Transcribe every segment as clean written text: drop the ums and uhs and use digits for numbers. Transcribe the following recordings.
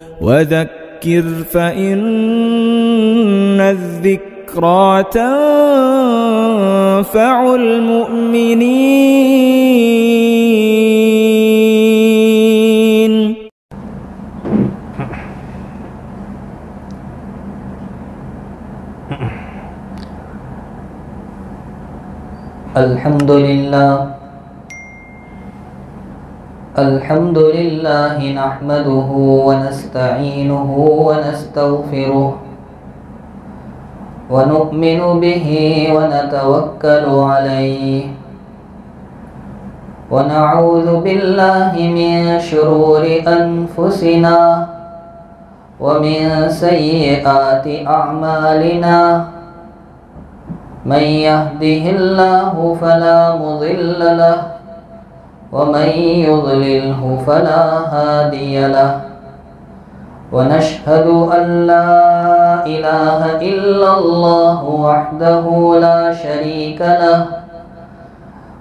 وذكر فإن الذكرى تنفع المؤمنين. الحمد لله نحمده ونستعينه ونستغفره ونؤمن به ونتوكل عليه ونعوذ بالله من شرور أنفسنا ومن سيئات أعمالنا. من يهده الله فلا مضل له ومن يضلله فلا هادي له. ونشهد أن لا إله إلا الله وحده لا شريك له.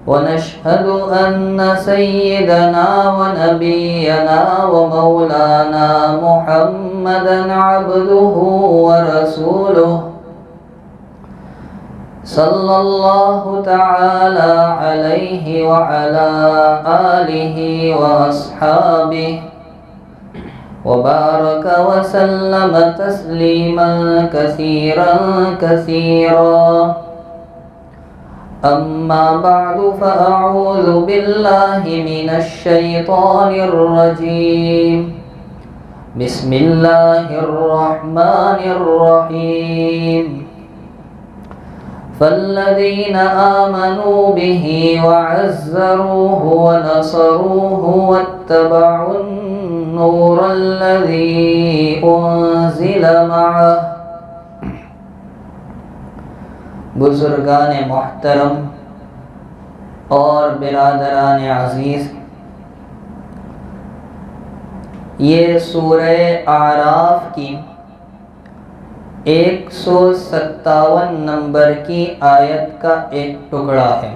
ونشهد أن سيدنا ونبينا ومولانا محمدا عبده ورسوله صلى الله تعالى عليه وعلى آله وأصحابه وبارك وسلم تسليما كثيرا كثيرا. أما بعد فأعوذ بالله من الشيطان الرجيم. بسم الله الرحمن الرحيم. فالذين آمنوا به وعزروه ونصروه واتبعوا النور الذي أنزل معه. بزرگان محترم اور برادران عزیز، یہ سورہ اعراف کی 157 نمبر کی آیت کا ایک ٹکڑا ہے.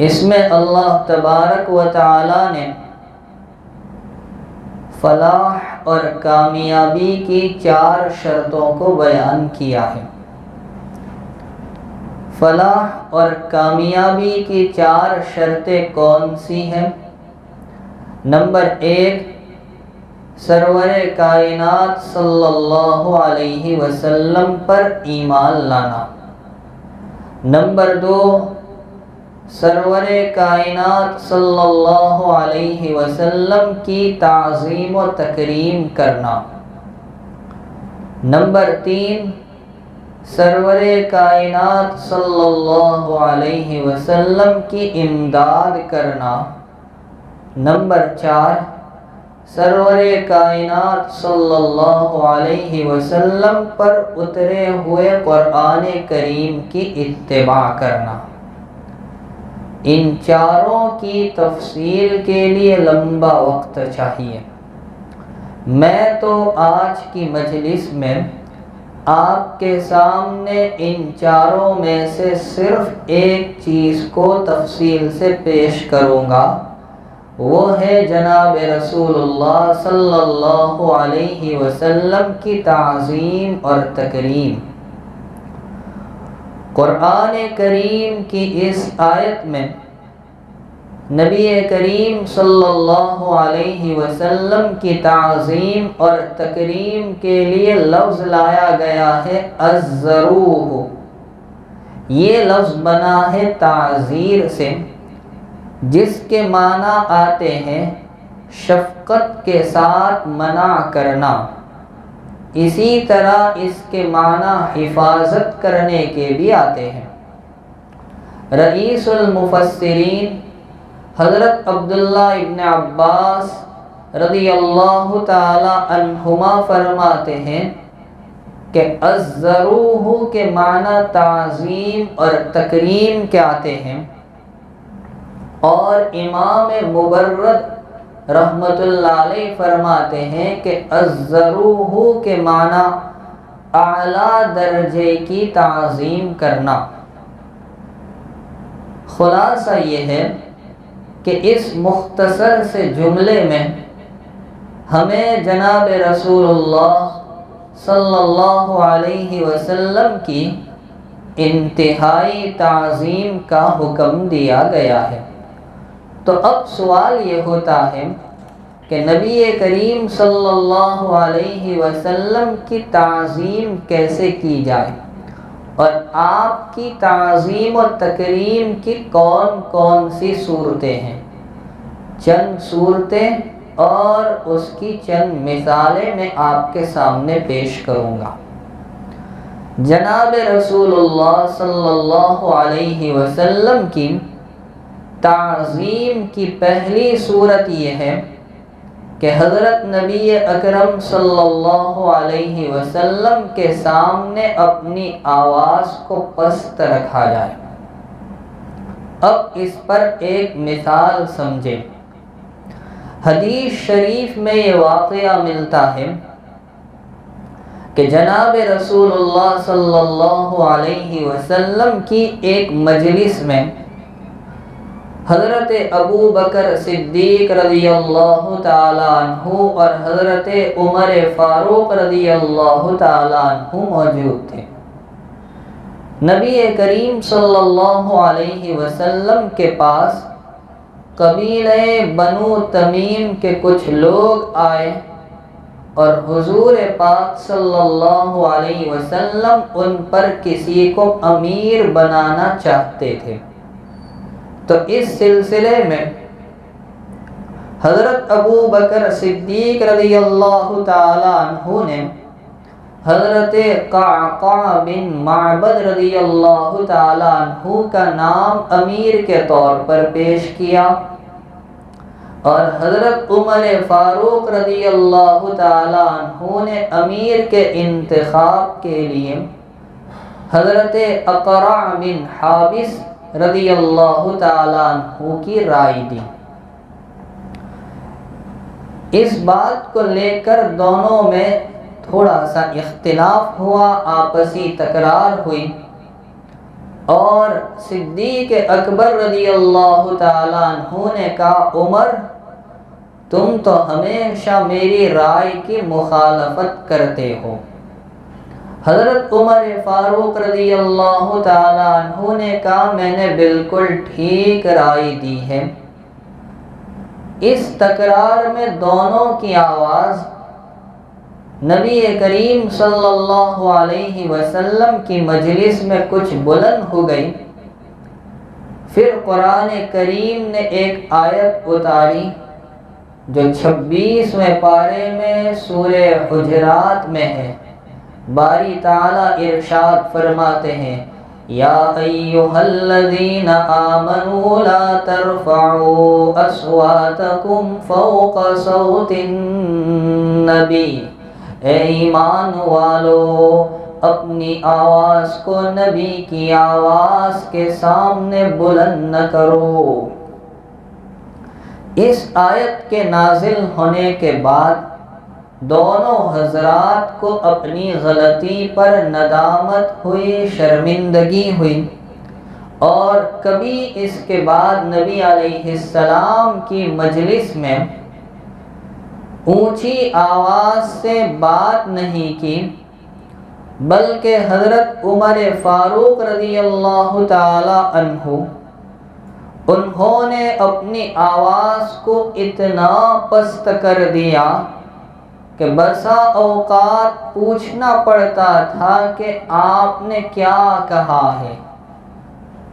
اس میں اللہ تبارک و تعالی نے فلاح اور کامیابی کی 4 شرطوں کو بیان کیا ہے. فلاح اور کامیابی کی 4 شرطیں کون سی ہیں؟ نمبر 1، سرور کائنات صلی اللہ علیہ وسلم پر ایمان لانا. نمبر 2، سرور کائنات صلی اللہ علیہ وسلم کی تعظیم و تکریم کرنا. نمبر 3، سرور کائنات صلی اللہ علیہ وسلم کی امداد کرنا. نمبر 4، سرور کائنات صلی اللہ علیہ وسلم پر اترے ہوئے قرآن کریم کی اتباع کرنا. ان 4 کی تفصیل کے لیے لمبا وقت چاہیے. میں تو آج کی مجلس میں آپ کے سامنے ان 4 میں سے صرف ایک چیز کو تفصیل سے پیش کروں گا، وہ ہے جناب رسول اللہ صلی اللہ علیہ وسلم کی تعظیم اور تکریم. قرآن کریم کی اس آیت میں نبی کریم صلی اللہ علیہ وسلم کی تعظیم اور تکریم کے لیے لفظ لایا گیا ہے عزروہ. یہ لفظ بنا ہے تعزیر سے، جس کے معنی آتے ہیں شفقت کے ساتھ منع کرنا. اسی طرح اس کے معنی حفاظت کرنے کے بھی آتے ہیں. رئیس المفسرین حضرت عبداللہ ابن عباس رضی اللہ تعالی عنہما فرماتے ہیں کہ عزروہ کے معنی تعظیم اور تکریم کے آتے ہیں، اور امام مبرد رحمت اللہ علیہ فرماتے ہیں کہ عزروہ کے معنی اعلیٰ درجے کی تعظیم کرنا. خلاصہ یہ ہے کہ اس مختصر سے جملے میں ہمیں جناب رسول اللہ صلی اللہ علیہ وسلم کی انتہائی تعظیم کا حکم دیا گیا ہے۔ تو اب سوال یہ ہوتا ہے کہ نبی کریم صلی اللہ علیہ وسلم کی تعظیم کیسے کی جائے، اور آپ کی تعظیم و تکریم کی کون کون سی صورتیں ہیں۔ چند صورتیں اور اس کی چند مثالیں میں آپ کے سامنے پیش کروں گا۔ جناب رسول اللہ صلی اللہ علیہ وسلم کی تعظیم کی پہلی صورت یہ ہے کہ حضرت نبی اکرم صلی اللہ علیہ وسلم کے سامنے اپنی آواز کو پست رکھا جائے۔ اب اس پر ایک مثال سمجھیں۔ حدیث شریف میں یہ واقعہ ملتا ہے کہ جناب رسول اللہ صلی اللہ علیہ وسلم کی ایک مجلس میں حضرت ابو بکر صدیق رضی اللہ تعالی عنہ اور حضرت عمر فاروق رضی اللہ تعالی عنہ موجود تھے۔ نبی کریم صلی اللہ علیہ وسلم کے پاس قبیلہ بنو تمیم کے کچھ لوگ آئے اور حضور پاک صلی اللہ علیہ وسلم ان پر کسی کو امیر بنانا چاہتے تھے۔ تو اس سلسلے میں حضرت ابو بکر صدیق رضی اللہ تعالی عنہ نے حضرت قعقاع بن معبد رضی اللہ تعالی عنہ کا نام امیر کے طور پر پیش کیا، اور حضرت عمر فاروق رضی اللہ تعالی عنہ نے امیر کے انتخاب کے لیے حضرت اقرع بن حابس رضی اللہ تعالی عنہ کی رائے دی۔ اس بات کو لے کر دونوں میں تھوڑا سا اختلاف ہوا، آپسی تکرار ہوئی، اور صدیق اکبر رضی اللہ تعالی عنہ نے کہا عمر تم تو ہمیشہ میری رائے کی مخالفت کرتے ہو۔ حضرت عمر فاروق رضی اللہ تعالی عنہ نے کہا میں نے بالکل ٹھیک رائے دی ہے۔ اس تکرار میں دونوں کی آواز نبی کریم صلی اللہ علیہ وسلم کی مجلس میں کچھ بلند ہو گئی۔ پھر قرآن کریم نے ایک آیت اتاری جو 26ویں پارے میں سورہ حجرات میں ہے۔ باری تعالی ارشاد فرماتے ہیں یا ایھا الذین آمنوا لا ترفعوا اصواتکم فوق صوت النبی، اے ایمان والو اپنی آواز کو نبی کی آواز کے سامنے بلند نہ کرو۔ اس آیت کے نازل ہونے کے بعد دونوں حضرات کو اپنی غلطی پر ندامت ہوئی، شرمندگی ہوئی، اور کبھی اس کے بعد نبی علیہ السلام کی مجلس میں اونچی آواز سے بات نہیں کی، بلکہ حضرت عمر فاروق رضی اللہ تعالی عنہ انہوں نے اپنی آواز کو اتنا پست کر دیا کہ بسا اوقات پوچھنا پڑتا تھا کہ آپ نے کیا کہا ہے۔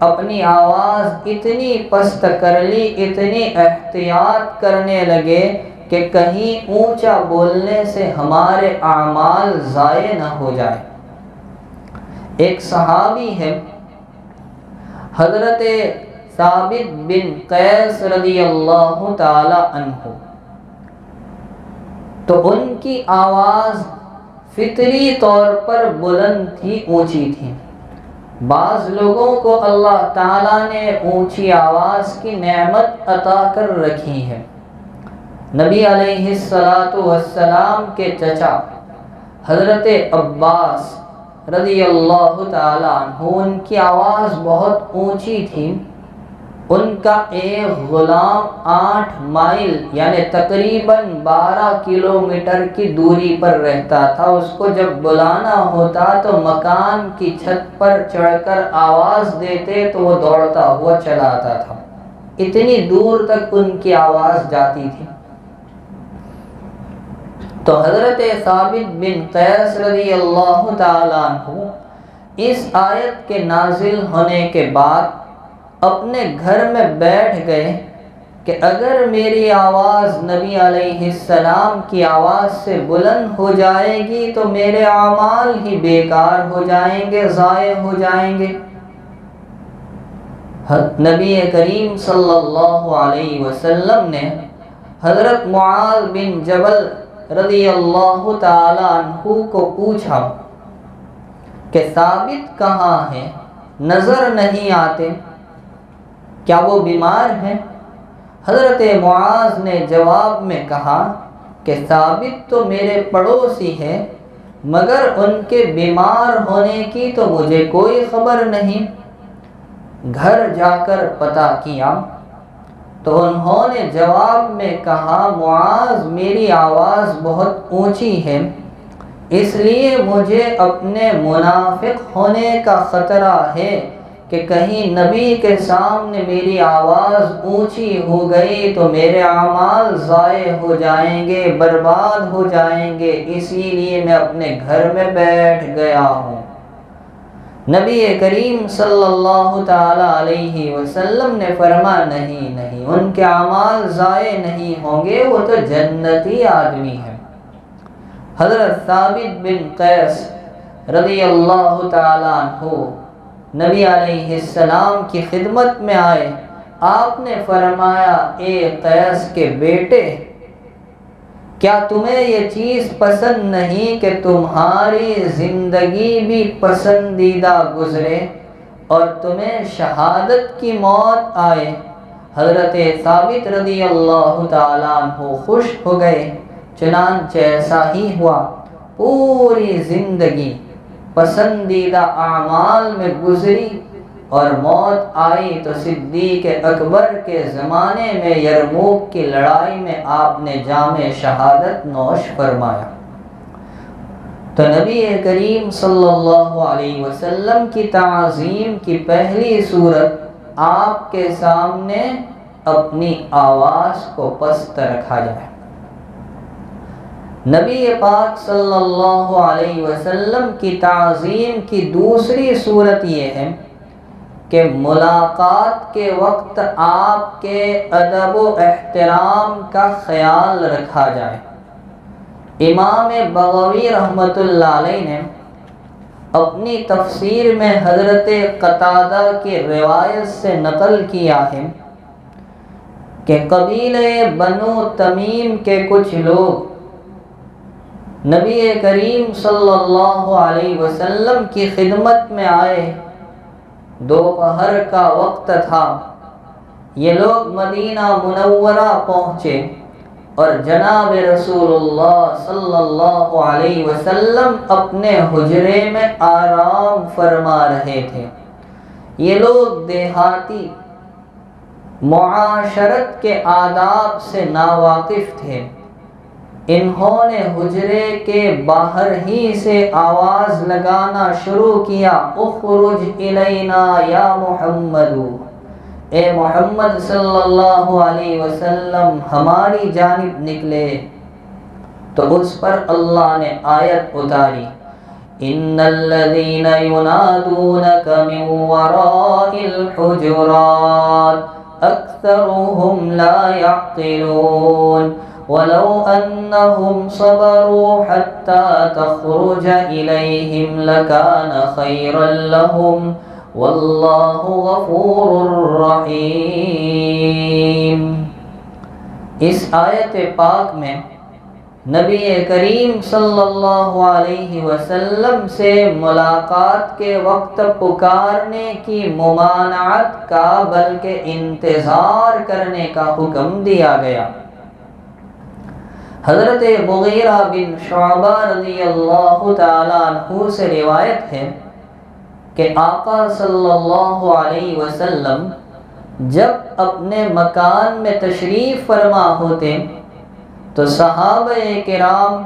اپنی آواز اتنی پست کر لی، اتنی احتیاط کرنے لگے کہ کہیں اونچا بولنے سے ہمارے اعمال ضائع نہ ہو جائے۔ ایک صحابی ہے حضرت ثابت بن قیس رضی اللہ تعالی عنہ، تو ان کی آواز فطری طور پر بلند تھی، اونچی تھی۔ بعض لوگوں کو اللہ تعالیٰ نے اونچی آواز کی نعمت عطا کر رکھی ہے۔ نبی علیہ السلام کے چچا حضرت عباس رضی اللہ تعالیٰ عنہ، ان کی آواز بہت اونچی تھی، ان کا ایک غلام 8 مائل یعنی تقریباً 12 کلومیٹر کی دوری پر رہتا تھا۔ اس کو جب بلانا ہوتا تو مکان کی چھت پر چڑھ کر آواز دیتے تو وہ دوڑتا ہوا چلا آتا تھا، اتنی دور تک ان کی آواز جاتی تھی۔ تو حضرت ثابت بن قیس رضی اللہ تعالیٰ عنہ اس آیت کے نازل ہونے کے بعد اپنے گھر میں بیٹھ گئے کہ اگر میری آواز نبی علیہ السلام کی آواز سے بلند ہو جائے گی تو میرے اعمال ہی بیکار ہو جائیں گے، ضائع ہو جائیں گے۔ نبی کریم صلی اللہ علیہ وسلم نے حضرت معاذ بن جبل رضی اللہ تعالی عنہ کو پوچھا کہ ثابت کہاں ہے، نظر نہیں آتے، کیا وہ بیمار ہیں؟ حضرت معاذ نے جواب میں کہا کہ ثابت تو میرے پڑوسی ہے، مگر ان کے بیمار ہونے کی تو مجھے کوئی خبر نہیں۔ گھر جا کر پتہ کیا تو انہوں نے جواب میں کہا معاذ میری آواز بہت اونچی ہے، اس لیے مجھے اپنے منافق ہونے کا خطرہ ہے کہ کہیں نبی کے سامنے میری آواز اونچی ہو گئی تو میرے اعمال ضائع ہو جائیں گے، برباد ہو جائیں گے، اسی لیے میں اپنے گھر میں بیٹھ گیا ہوں۔ نبی کریم صلی اللہ تعالی علیہ وسلم نے فرمایا نہیں، ان کے اعمال ضائع نہیں ہوں گے، وہ تو جنتی آدمی ہیں۔ حضرت ثابت بن قیس رضی اللہ تعالی عنہ نبی علیہ السلام کی خدمت میں آئے، آپ نے فرمایا اے قیس کے بیٹے، کیا تمہیں یہ چیز پسند نہیں کہ تمہاری زندگی بھی پسندیدہ گزرے اور تمہیں شہادت کی موت آئے؟ حضرت ثابت رضی اللہ تعالیٰ عنہ خوش ہو گئے، چنانچہ ایسا ہی ہوا، پوری زندگی پسندیدہ اعمال میں گزری اور موت آئی تو صدیق اکبر کے زمانے میں یرموک کی لڑائی میں آپ نے جام شہادت نوش فرمایا۔ تو نبی کریم صلی اللہ علیہ وسلم کی تعظیم کی پہلی صورت آپ کے سامنے اپنی آواز کو پست رکھا جائے۔ نبی پاک صلی اللہ علیہ وسلم کی تعظیم کی دوسری صورت یہ ہے کہ ملاقات کے وقت آپ کے ادب و احترام کا خیال رکھا جائے۔ امام بغوی رحمۃ اللہ علیہ نے اپنی تفسیر میں حضرت قتادہ کی روایت سے نقل کیا ہے کہ قبیلہ بنو تمیم کے کچھ لوگ نبی کریم صلی اللہ علیہ وسلم کی خدمت میں آئے، دوپہر کا وقت تھا، یہ لوگ مدینہ منورہ پہنچے اور جناب رسول اللہ صلی اللہ علیہ وسلم اپنے حجرے میں آرام فرما رہے تھے۔ یہ لوگ دیہاتی معاشرت کے آداب سے ناواقف تھے، انہوں نے حجرے کے باہر ہی سے آواز لگانا شروع کیا، اخرج الینا یا محمد، اے محمد صلی اللہ علیہ وسلم ہماری جانب نکلے۔ تو اس پر اللہ نے آیت اتاری، ان الذین ینادونک من وراء الحجرات اکثرهم لا يعقلون ولو انهم صبروا حتى تخرج اليهم لكان خيرا لهم والله غفور رحیم۔ اس آیت پاک میں نبی کریم صلی اللہ علیہ وسلم سے ملاقات کے وقت پکارنے کی ممانعت کا بلکہ انتظار کرنے کا حکم دیا گیا۔ حضرت مغیرہ بن شعبہ رضی اللہ تعالیٰ عنہ سے روایت ہے کہ آقا صلی اللہ علیہ وسلم جب اپنے مکان میں تشریف فرما ہوتے تو صحابہ کرام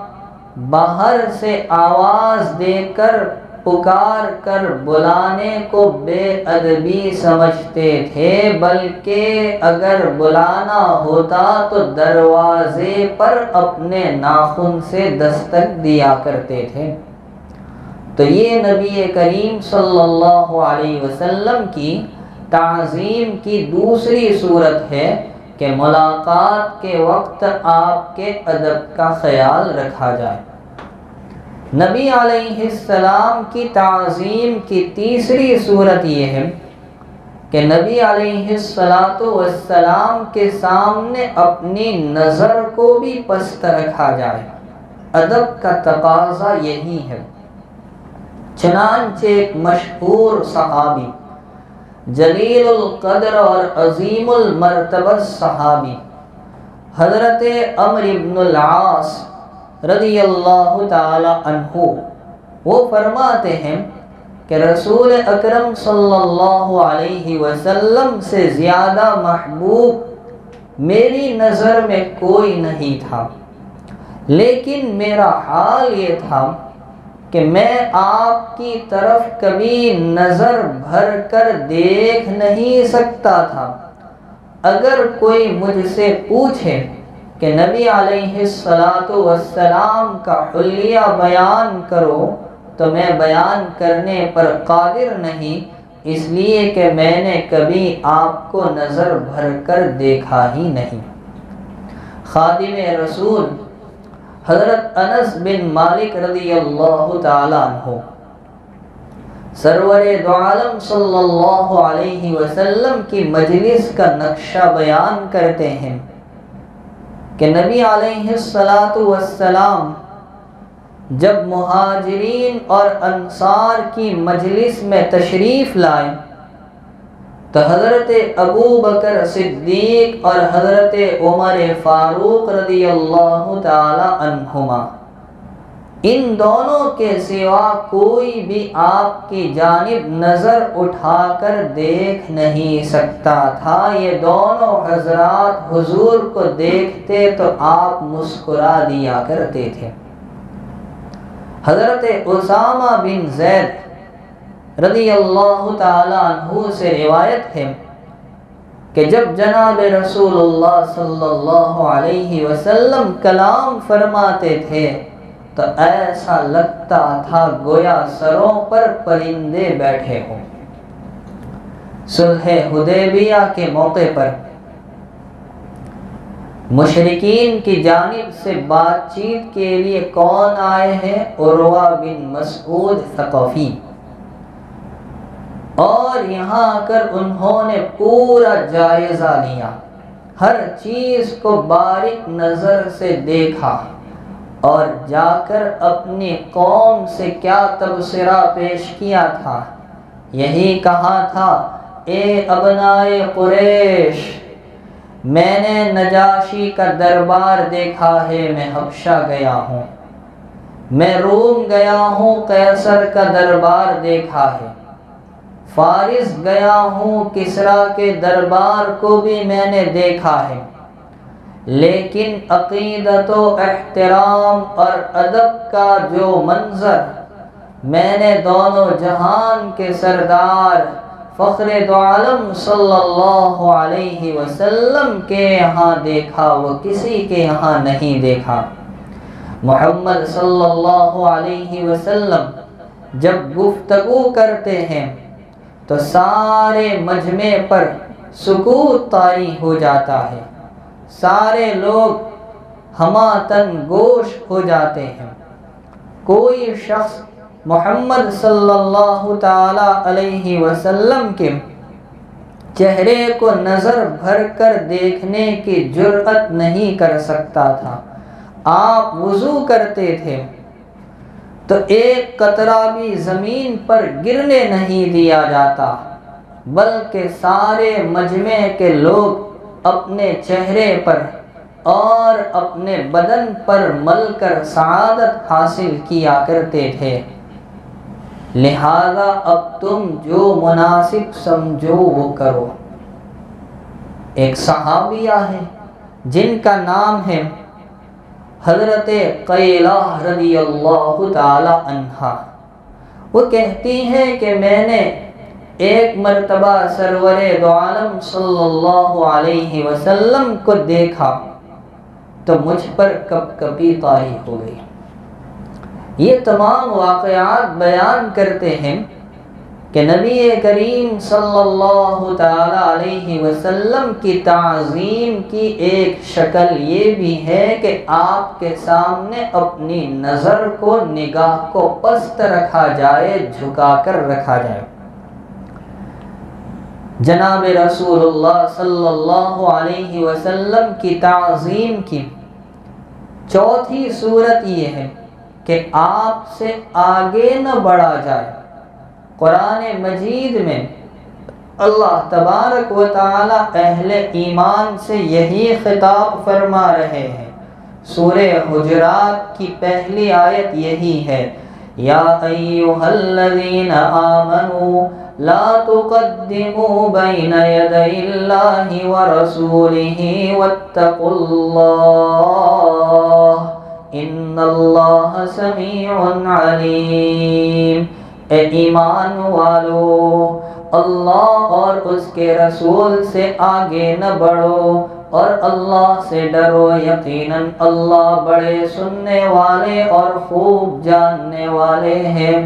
باہر سے آواز دے کر پکار کر بلانے کو بے ادبی سمجھتے تھے، بلکہ اگر بلانا ہوتا تو دروازے پر اپنے ناخن سے دستک دیا کرتے تھے۔ تو یہ نبی کریم صلی اللہ علیہ وسلم کی تعظیم کی دوسری صورت ہے کہ ملاقات کے وقت آپ کے ادب کا خیال رکھا جائے۔ نبی علیہ السلام کی تعظیم کی تیسری صورت یہ ہے کہ نبی علیہ السلام کے سامنے اپنی نظر کو بھی پست رکھا جائے۔ ادب کا تقاضا یہی ہے۔ چنانچہ ایک مشہور صحابی، جلیل القدر اور عظیم المرتبہ صحابی حضرت عمرو بن العاص رضی اللہ تعالی عنہ، وہ فرماتے ہیں کہ رسول اکرم صلی اللہ علیہ وسلم سے زیادہ محبوب میری نظر میں کوئی نہیں تھا، لیکن میرا حال یہ تھا کہ میں آپ کی طرف کبھی نظر بھر کر دیکھ نہیں سکتا تھا۔ اگر کوئی مجھ سے پوچھے کہ نبی علیہ السلام کا حلیہ بیان کرو تو میں بیان کرنے پر قادر نہیں، اس لیے کہ میں نے کبھی آپ کو نظر بھر کر دیکھا ہی نہیں۔ خادم رسول حضرت انس بن مالک رضی اللہ تعالیٰ عنہ سرور دو عالم صلی اللہ علیہ وسلم کی مجلس کا نقشہ بیان کرتے ہیں کہ نبی علیہ السلام جب مہاجرین اور انصار کی مجلس میں تشریف لائے تو حضرت ابو بکر صدیق اور حضرت عمر فاروق رضی اللہ تعالی عنہما، ان دونوں کے سوا کوئی بھی آپ کی جانب نظر اٹھا کر دیکھ نہیں سکتا تھا۔ یہ دونوں حضرات حضور کو دیکھتے تو آپ مسکرا دیا کرتے تھے۔ حضرت اسامہ بن زید رضی اللہ تعالی عنہ سے روایت ہے کہ جب جناب رسول اللہ صلی اللہ علیہ وسلم کلام فرماتے تھے تو ایسا لگتا تھا گویا سروں پر پرندے بیٹھے ہوں۔ صلح حدیبیہ کے موقع پر مشرکین کی جانب سے بات چیت کے لیے کون آئے ہیں؟ عروہ بن مسعود ثقفی، اور یہاں آ کر انہوں نے پورا جائزہ لیا، ہر چیز کو باریک نظر سے دیکھا اور جا کر اپنی قوم سے کیا تبصرہ پیش کیا تھا، یہی کہا تھا، اے ابنائے قریش، میں نے نجاشی کا دربار دیکھا ہے، میں حبشہ گیا ہوں، میں روم گیا ہوں، قیصر کا دربار دیکھا ہے، فارس گیا ہوں، کسریٰ کے دربار کو بھی میں نے دیکھا ہے، لیکن عقیدت و احترام اور ادب کا جو منظر میں نے دونوں جہان کے سردار فخر دو عالم صلی اللہ علیہ وسلم کے یہاں دیکھا وہ کسی کے یہاں نہیں دیکھا۔ محمد صلی اللہ علیہ وسلم جب گفتگو کرتے ہیں تو سارے مجمع پر سکوت طاری ہو جاتا ہے، سارے لوگ ہماتن گوش ہو جاتے ہیں، کوئی شخص محمد صلی اللہ تعالی علیہ وسلم کے چہرے کو نظر بھر کر دیکھنے کی جرأت نہیں کر سکتا تھا۔ آپ وضو کرتے تھے تو ایک قطرہ بھی زمین پر گرنے نہیں دیا جاتا، بلکہ سارے مجمع کے لوگ اپنے چہرے پر اور اپنے بدن پر مل کر سعادت حاصل کیا کرتے تھے۔ لہذا اب تم جو مناسب سمجھو وہ کرو۔ ایک صحابیہ ہے جن کا نام ہے حضرت قیلہ رضی اللہ تعالی عنہا۔ وہ کہتی ہیں کہ میں نے ایک مرتبہ سرور دو عالم صلی اللہ علیہ وسلم کو دیکھا تو مجھ پر کپ کپی طاری ہو گئی۔ یہ تمام واقعات بیان کرتے ہیں کہ نبی کریم صلی اللہ تعالی علیہ وسلم کی تعظیم کی ایک شکل یہ بھی ہے کہ آپ کے سامنے اپنی نظر کو، نگاہ کو پست رکھا جائے، جھکا کر رکھا جائے۔ جناب رسول اللہ صلی اللہ علیہ وسلم کی تعظیم کی چوتھی صورت یہ ہے کہ آپ سے آگے نہ بڑھا جائے۔ قرآن مجید میں اللہ تبارک و تعالی اہل ایمان سے یہی خطاب فرما رہے ہیں۔ سورہ حجرات کی پہلی آیت یہی ہے، یا ایھا الذین آمنوا لا تقدموا بین یدی اللہ ورسولہ واتقوا اللہ ان اللہ سمیع علیم۔ اے ایمان والو، اللہ اور اس کے رسول سے آگے نہ بڑھو اور اللہ سے ڈرو، یقیناً اللہ بڑے سننے والے اور خوب جاننے والے ہیں۔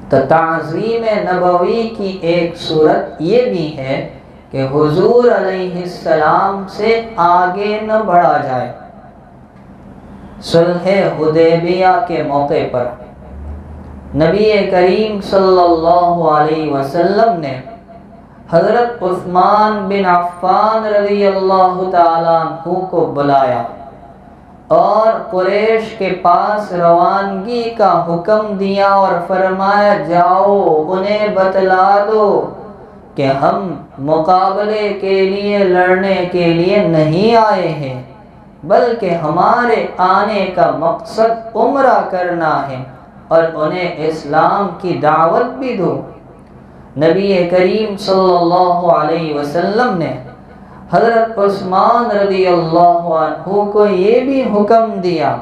تو تعظیم نبوی کی ایک صورت یہ بھی ہے کہ حضور علیہ السلام سے آگے نہ بڑھا جائے۔ صلح حدیبیہ کے موقع پر نبی کریم صلی اللہ علیہ وسلم نے حضرت عثمان بن عفان رضی اللہ تعالیٰ عنہ کو بلایا اور قریش کے پاس روانگی کا حکم دیا اور فرمایا، جاؤ انہیں بتلا دو کہ ہم مقابلے کے لیے، لڑنے کے لیے نہیں آئے ہیں، بلکہ ہمارے آنے کا مقصد عمرہ کرنا ہے، اور انہیں اسلام کی دعوت بھی دو۔ نبی کریم صلی اللہ علیہ وسلم نے حضرت عثمان رضی اللہ عنہ کو یہ بھی حکم دیا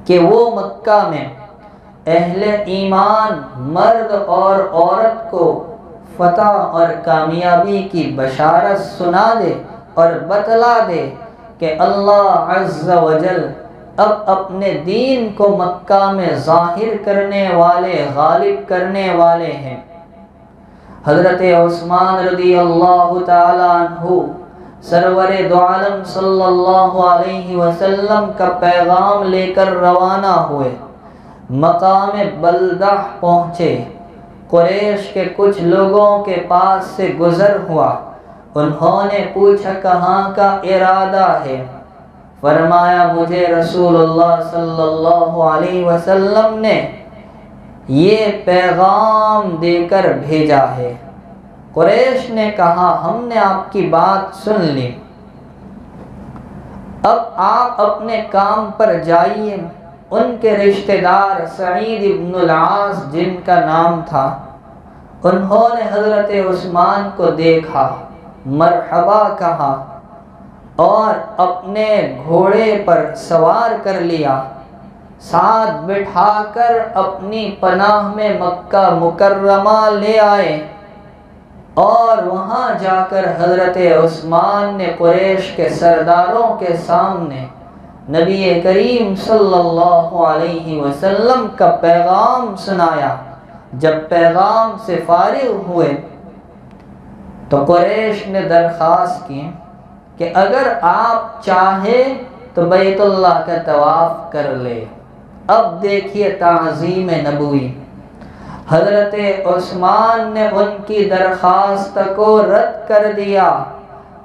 کہ وہ مکہ میں اہل ایمان مرد اور عورت کو فتح اور کامیابی کی بشارت سنا دے اور بتلا دے کہ اللہ عز و جل اب اپنے دین کو مکہ میں ظاہر کرنے والے، غالب کرنے والے ہیں۔ حضرت عثمان رضی اللہ تعالی عنہ سرور دو عالم صلی اللہ علیہ وسلم کا پیغام لے کر روانہ ہوئے، مقام بلدہ پہنچے، قریش کے کچھ لوگوں کے پاس سے گزر ہوا، انہوں نے پوچھا کہاں کا ارادہ ہے؟ فرمایا مجھے رسول اللہ صلی اللہ علیہ وسلم نے یہ پیغام دے کر بھیجا ہے۔ قریش نے کہا ہم نے آپ کی بات سن لی، اب آپ اپنے کام پر جائیے۔ ان کے رشتہ دار سعید ابن العاص جن کا نام تھا، انہوں نے حضرت عثمان کو دیکھا، مرحبا کہا اور اپنے گھوڑے پر سوار کر لیا، ساتھ بٹھا کر اپنی پناہ میں مکہ مکرمہ لے آئے، اور وہاں جا کر حضرت عثمان نے قریش کے سرداروں کے سامنے نبی کریم صلی اللہ علیہ وسلم کا پیغام سنایا۔ جب پیغام سے فارغ ہوئے تو قریش نے درخواست کی کہ اگر آپ چاہیں تو بیت اللہ کا طواف کر لے۔ اب دیکھیے تعظیم نبوی، حضرت عثمان نے ان کی درخواست کو رد کر دیا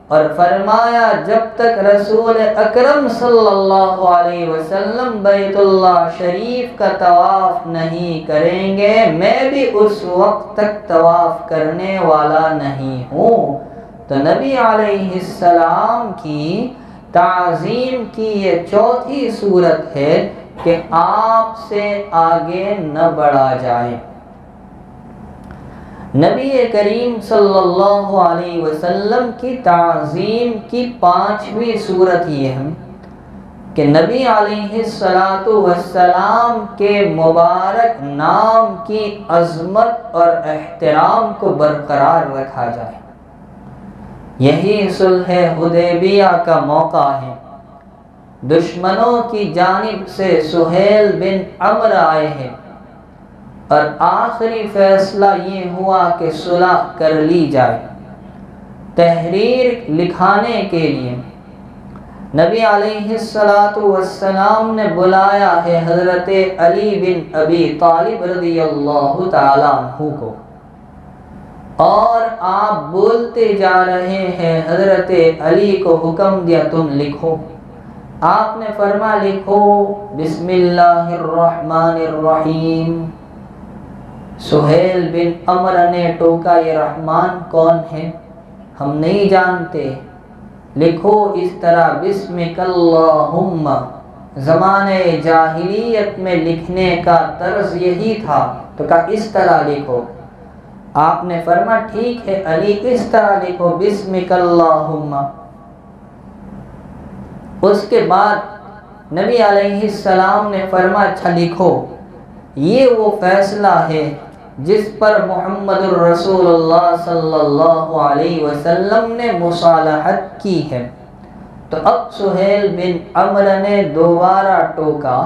اور فرمایا جب تک رسول اکرم صلی اللہ علیہ وسلم بیت اللہ شریف کا طواف نہیں کریں گے، میں بھی اس وقت تک طواف کرنے والا نہیں ہوں۔ تو نبی علیہ السلام کی تعظیم کی یہ چوتھی صورت ہے کہ آپ سے آگے نہ بڑھا جائے۔ نبی کریم صلی اللہ علیہ وسلم کی تعظیم کی 5ویں صورت یہ ہے کہ نبی علیہ السلام کے مبارک نام کی عظمت اور احترام کو برقرار رکھا جائے۔ یہی صلح حدیبیہ کا موقع ہے۔ دشمنوں کی جانب سے سہیل بن عمرو آئے ہیں اور آخری فیصلہ یہ ہوا کہ صلح کر لی جائے۔ تحریر لکھانے کے لیے نبی علیہ السلام نے بلایا ہے حضرت علی بن ابی طالب رضی اللہ تعالیٰ عنہ کو، اور آپ بولتے جا رہے ہیں۔ حضرت علی کو حکم دیا تم لکھو۔ آپ نے فرما لکھو بسم اللہ الرحمن الرحیم۔ سہیل بن عمرو نے ٹوکا یہ رحمان کون ہے؟ ہم نہیں جانتے، لکھو اس طرح بسمک اللہم۔ زمانے جاہلیت میں لکھنے کا طرز یہی تھا، تو کہا اس طرح لکھو۔ آپ نے فرما ٹھیک ہے علی اس طرح لکھو بسمک اللہم۔ اس کے بعد نبی علیہ السلام نے فرما اچھا لکھو، یہ وہ فیصلہ ہے جس پر محمد الرسول اللہ صلی اللہ علیہ وسلم نے مصالحت کی ہے۔ تو اب سہیل بن عمرو نے دوبارہ ٹوکا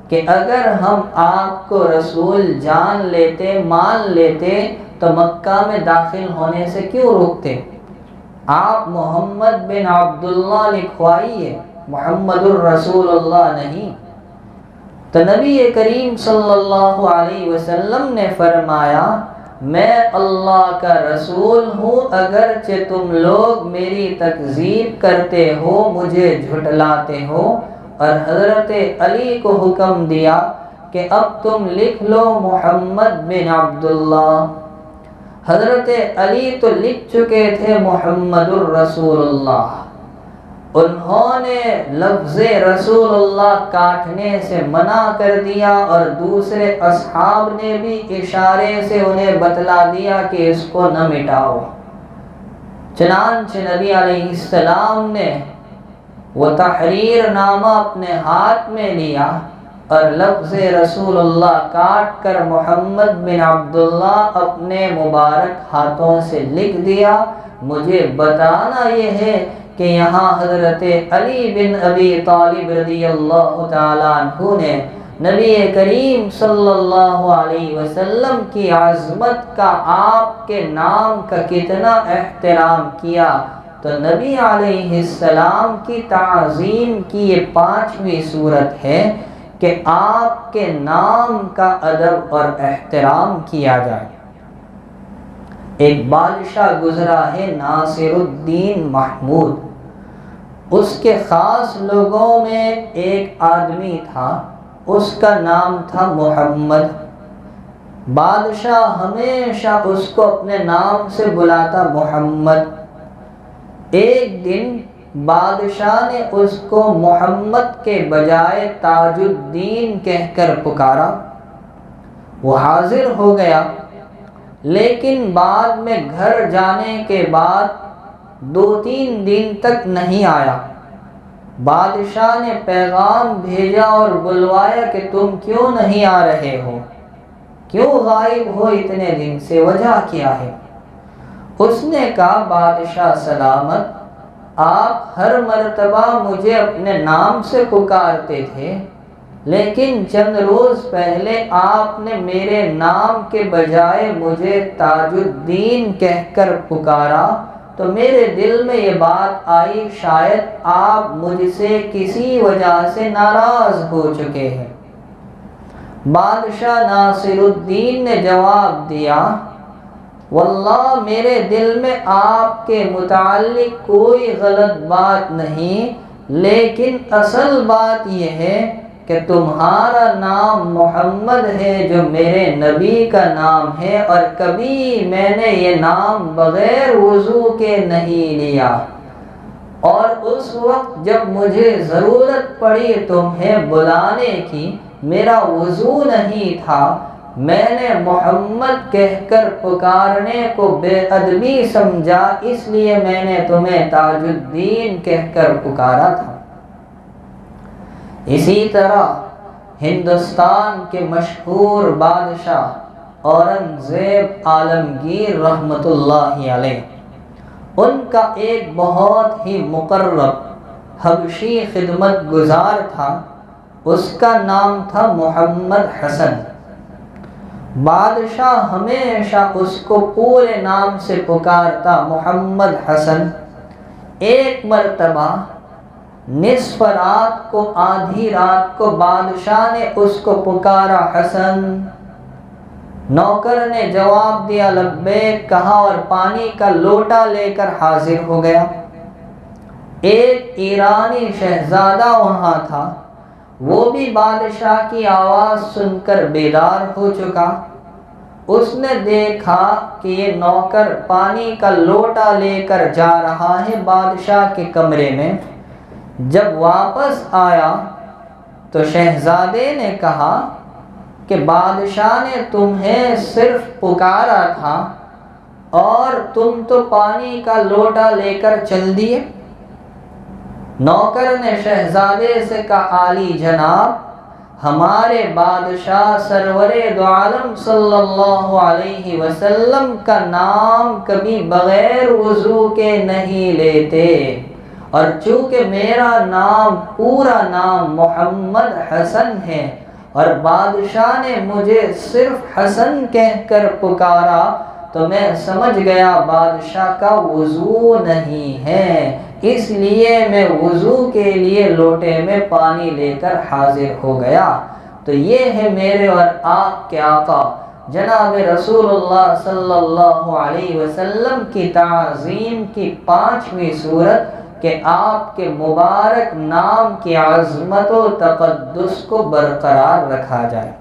کہ اگر ہم آپ کو رسول جان لیتے، مان لیتے، تو مکہ میں داخل ہونے سے کیوں روکتے؟ آپ محمد بن عبداللہ لکھوائیے، محمد الرسول اللہ نہیں۔ تو نبی کریم صلی اللہ علیہ وسلم نے فرمایا میں اللہ کا رسول ہوں، اگرچہ تم لوگ میری تکذیب کرتے ہو، مجھے جھٹلاتے ہو۔ اور حضرت علی کو حکم دیا کہ اب تم لکھ لو محمد بن عبداللہ۔ حضرت علی تو لکھ چکے تھے محمد الرسول اللہ، انہوں نے لفظ رسول اللہ کاٹنے سے منع کر دیا، اور دوسرے اصحاب نے بھی اشارے سے انہیں بتلا دیا کہ اس کو نہ مٹاؤ۔ چنانچہ نبی علیہ السلام نے وہ تحریر نامہ اپنے ہاتھ میں لیا اور لفظ رسول اللہ کاٹ کر محمد بن عبداللہ اپنے مبارک ہاتھوں سے لکھ دیا۔ مجھے بتانا یہ ہے کہ یہاں حضرت علی بن ابی طالب رضی اللہ تعالیٰ عنہ نے نبی کریم صلی اللہ علیہ وسلم کی عظمت کا، آپ کے نام کا کتنا احترام کیا۔ تو نبی علیہ السلام کی تعظیم کی یہ 5ویں صورت ہے کہ آپ کے نام کا ادب اور احترام کیا جائے۔ ایک بادشاہ گزرا ہے ناصر الدین محمود، اس کے خاص لوگوں میں ایک آدمی تھا، اس کا نام تھا محمد۔ بادشاہ ہمیشہ اس کو اپنے نام سے بلاتا محمد۔ ایک دن بادشاہ نے اس کو محمد کے بجائے تاج الدین کہہ کر پکارا۔ وہ حاضر ہو گیا، لیکن بعد میں گھر جانے کے بعد 2-3 دن تک نہیں آیا۔ بادشاہ نے پیغام بھیجا اور بلوایا کہ تم کیوں نہیں آ رہے ہو، کیوں غائب ہو اتنے دن سے، وجہ کیا ہے؟ اس نے کہا بادشاہ سلامت، آپ ہر مرتبہ مجھے اپنے نام سے پکارتے تھے، لیکن چند روز پہلے آپ نے میرے نام کے بجائے مجھے تاج الدین کہہ کر پکارا، تو میرے دل میں یہ بات آئی شاید آپ مجھ سے کسی وجہ سے ناراض ہو چکے ہیں۔ بادشاہ ناصر الدین نے جواب دیا واللہ میرے دل میں آپ کے متعلق کوئی غلط بات نہیں، لیکن اصل بات یہ ہے کہ تمہارا نام محمد ہے جو میرے نبی کا نام ہے، اور کبھی میں نے یہ نام بغیر وضو کے نہیں لیا، اور اس وقت جب مجھے ضرورت پڑی تمہیں بلانے کی میرا وضو نہیں تھا، میں نے محمد کہہ کر پکارنے کو بے ادبی سمجھا، اس لیے میں نے تمہیں تاج الدین کہہ کر پکارا تھا۔ اسی طرح ہندوستان کے مشہور بادشاہ اورنگزیب عالمگیر رحمۃ اللہ علیہ، ان کا ایک بہت ہی مقرب حبشی خدمت گزار تھا، اس کا نام تھا محمد حسن۔ بادشاہ ہمیشہ اس کو پورے نام سے پکارتا، محمد حسن۔ ایک مرتبہ نصف رات کو، آدھی رات کو بادشاہ نے اس کو پکارا، حسن۔ نوکر نے جواب دیا، لبیک کہا، اور پانی کا لوٹا لے کر حاضر ہو گیا۔ ایک ایرانی شہزادہ وہاں تھا، وہ بھی بادشاہ کی آواز سن کر بیدار ہو چکا۔ اس نے دیکھا کہ یہ نوکر پانی کا لوٹا لے کر جا رہا ہے بادشاہ کے کمرے میں۔ جب واپس آیا تو شہزادے نے کہا کہ بادشاہ نے تمہیں صرف پکارا تھا اور تم تو پانی کا لوٹا لے کر چل دیے۔ نوکر نے شہزادے سے کہا، عالی جناب، ہمارے بادشاہ سرور دو عالم صلی اللہ علیہ وسلم کا نام کبھی بغیر وضو کے نہیں لیتے، اور چونکہ میرا نام پورا نام محمد حسن ہے اور بادشاہ نے مجھے صرف حسن کہہ کر پکارا، تو میں سمجھ گیا بادشاہ کا وضو نہیں ہے، اس لیے میں وضو کے لیے لوٹے میں پانی لے کر حاضر ہو گیا۔ تو یہ ہے میرے اور آپ کے آقا جناب رسول اللہ صلی اللہ علیہ وسلم کی تعظیم کی 5ویں صورت کہ آپ کے مبارک نام کی عظمت و تقدس کو برقرار رکھا جائے۔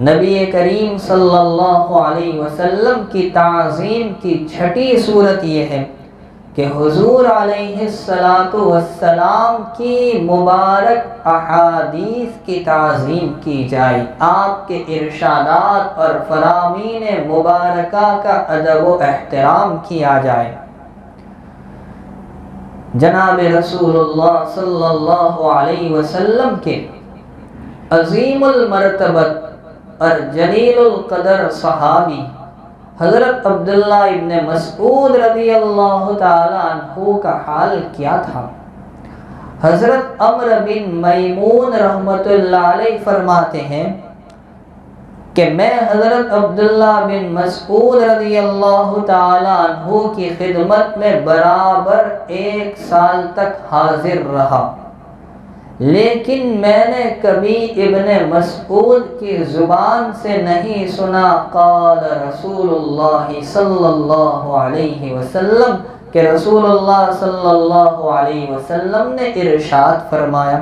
نبی کریم صلی اللہ علیہ وسلم کی تعظیم کی 6ٹھی صورت یہ ہے کہ حضور علیہ السلام کی مبارک احادیث کی تعظیم کی جائے، آپ کے ارشادات اور فرامین مبارکہ کا ادب و احترام کیا جائے۔ جناب رسول اللہ صلی اللہ علیہ وسلم کے عظیم المرتبت اور جلیل القدر صحابی حضرت عبداللہ ابن مسعود رضی اللہ تعالی عنہ کا حال کیا تھا؟ حضرت عمرو بن میمون رحمۃ اللہ علیہ فرماتے ہیں کہ میں حضرت عبداللہ بن مسعود رضی اللہ تعالی عنہ کی خدمت میں برابر 1 سال تک حاضر رہا، لیکن میں نے کبھی ابن مسعود کی زبان سے نہیں سنا قال رسول اللہ صلی اللہ علیہ وسلم کہ رسول اللہ صلی اللہ علیہ وسلم نے ارشاد فرمایا۔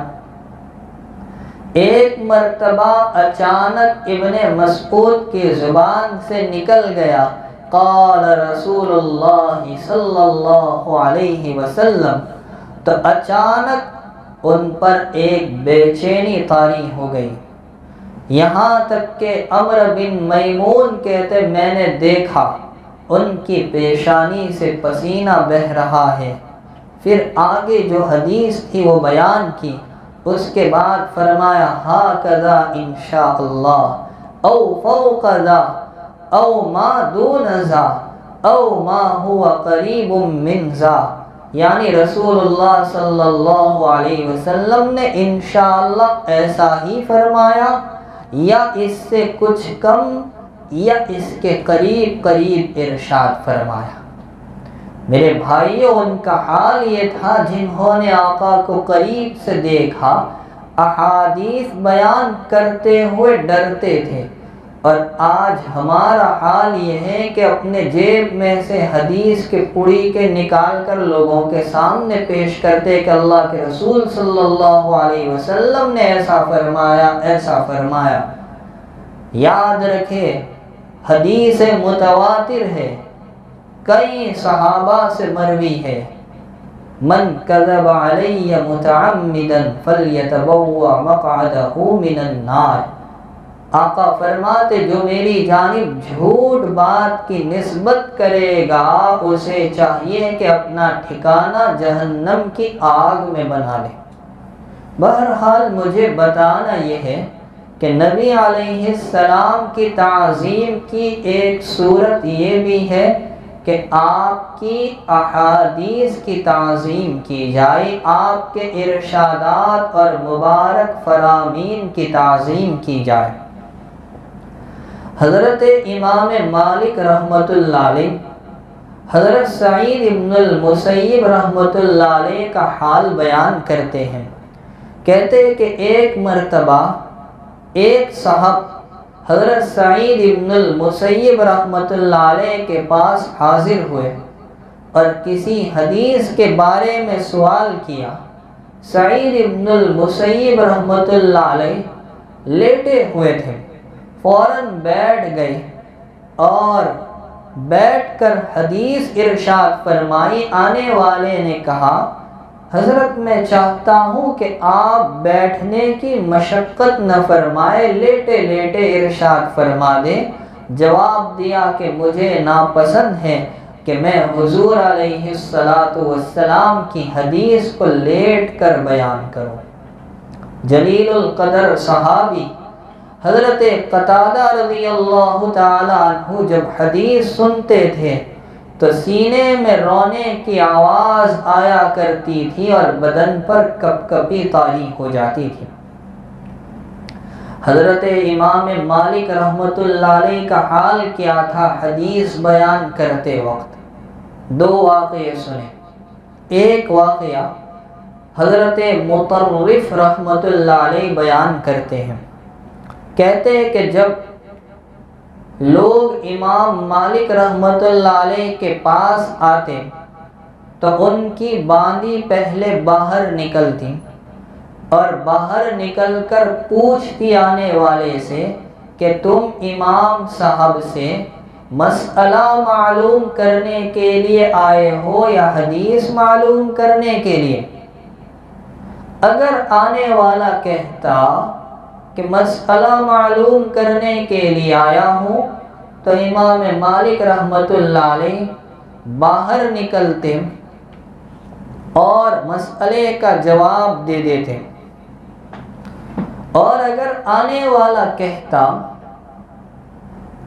ایک مرتبہ اچانک ابن مسعود کی زبان سے نکل گیا قال رسول اللہ صلی اللہ علیہ وسلم، تو اچانک ان پر ایک بے چینی طاری ہو گئی، یہاں تک کہ عمرو بن میمون کہتے میں نے دیکھا ان کی پیشانی سے پسینہ بہہ رہا ہے۔ پھر آگے جو حدیث تھی وہ بیان کی، اس کے بعد فرمایا ہاکذا انشاءاللہ او فوق ذا او ما دون ذا او ما هو قریب من ذا، یعنی رسول اللہ صلی اللہ علیہ وسلم نے انشاءاللہ ایسا ہی فرمایا یا اس سے کچھ کم یا اس کے قریب قریب ارشاد فرمایا۔ میرے بھائیوں، ان کا حال یہ تھا جنہوں نے آقا کو قریب سے دیکھا، احادیث بیان کرتے ہوئے ڈرتے تھے، اور آج ہمارا حال یہ ہے کہ اپنے جیب میں سے حدیث کے پڑی کے نکال کر لوگوں کے سامنے پیش کرتے کہ اللہ کے رسول صلی اللہ علیہ وسلم نے ایسا فرمایا ایسا فرمایا۔ یاد رکھے حدیث متواتر ہے، کئی صحابہ سے مروی ہے، من کذب علی متعمدا فلیتبوأ مقعدہ من النار، آقا فرماتے جو میری جانب جھوٹ بات کی نسبت کرے گا اسے چاہیے کہ اپنا ٹھکانہ جہنم کی آگ میں بنا لے۔ بہرحال مجھے بتانا یہ ہے کہ نبی علیہ السلام کی تعظیم کی ایک صورت یہ بھی ہے کہ آپ کی احادیث کی تعظیم کی جائے، آپ کے ارشادات اور مبارک فرامین کی تعظیم کی جائے۔ حضرت امام مالک رحمۃ اللہ علیہ حضرت سعید ابن المسیب رحمۃ اللہ علیہ کا حال بیان کرتے ہیں، کہتے ہیں کہ ایک مرتبہ ایک صاحب حضرت سعید ابن المسیب رحمۃ اللہ علیہ کے پاس حاضر ہوئے اور کسی حدیث کے بارے میں سوال کیا۔ سعید ابن المسیب رحمۃ اللہ علیہ لیٹے ہوئے تھے، فوراً بیٹھ گئے اور بیٹھ کر حدیث ارشاد فرمائی۔ آنے والے نے کہا حضرت میں چاہتا ہوں کہ آپ بیٹھنے کی مشقت نہ فرمائے، لیٹے لیٹے ارشاد فرما دیں۔ جواب دیا کہ مجھے ناپسند ہے کہ میں حضور علیہ السلام کی حدیث کو لیٹ کر بیان کروں۔ جلیل القدر صحابی حضرت قتادہ رضی اللہ تعالی عنہ جب حدیث سنتے تھے تو سینے میں رونے کی آواز آیا کرتی تھی اور بدن پر کپ کپی طاری ہو جاتی تھی۔ حضرت امام مالک رحمۃ اللہ علیہ کا حال کیا تھا حدیث بیان کرتے وقت؟ دو واقعے سنے۔ ایک واقعہ حضرت مطرف رحمۃ اللہ علیہ بیان کرتے ہیں، کہتے ہیں کہ جب لوگ امام مالک رحمۃ اللہ علیہ کے پاس آتے تو ان کی باندی پہلے باہر نکلتی اور باہر نکل کر پوچھتی آنے والے سے کہ تم امام صاحب سے مسئلہ معلوم کرنے کے لیے آئے ہو یا حدیث معلوم کرنے کے لیے؟ اگر آنے والا کہتا کہ مسئلہ معلوم کرنے کے لیے آیا ہوں تو امام مالک رحمۃ اللہ علیہ باہر نکلتے اور مسئلے کا جواب دے دیتے، اور اگر آنے والا کہتا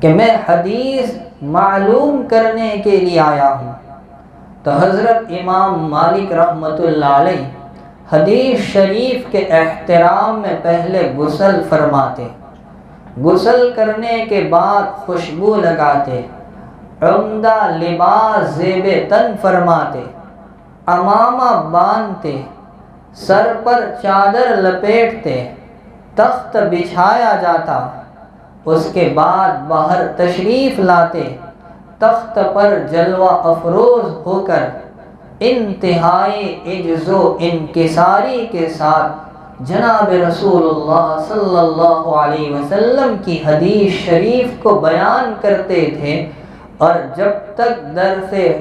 کہ میں حدیث معلوم کرنے کے لیے آیا ہوں تو حضرت امام مالک رحمۃ اللہ علیہ حدیث شریف کے احترام میں پہلے غسل فرماتے، غسل کرنے کے بعد خوشبو لگاتے، عمدہ لباس زیب تن فرماتے، عمامہ باندھتے، سر پر چادر لپیٹتے، تخت بچھایا جاتا، اس کے بعد باہر تشریف لاتے، تخت پر جلوہ افروز ہو کر انتہائی عجز و انکساری کے ساتھ جناب رسول اللہ صلی اللہ علیہ وسلم کی حدیث شریف کو بیان کرتے تھے، اور جب تک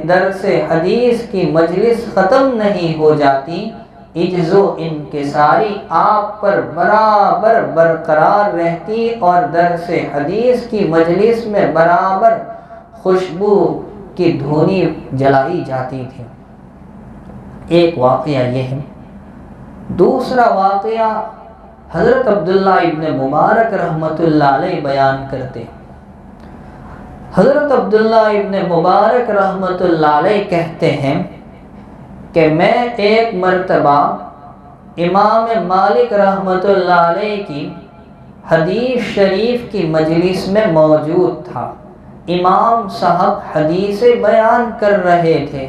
درس حدیث کی مجلس ختم نہیں ہو جاتی عجز و انکساری آپ پر برابر برقرار رہتی اور درس حدیث کی مجلس میں برابر خوشبو کی دھونی جلائی جاتی تھی۔ ایک واقعہ یہ ہے۔ دوسرا واقعہ حضرت عبداللہ ابن مبارک رحمۃ اللہ علیہ بیان کرتے۔ حضرت عبداللہ ابن مبارک رحمۃ اللہ علیہ کہتے ہیں کہ میں ایک مرتبہ امام مالک رحمۃ اللہ علیہ کی حدیث شریف کی مجلس میں موجود تھا۔ امام صاحب حدیث بیان کر رہے تھے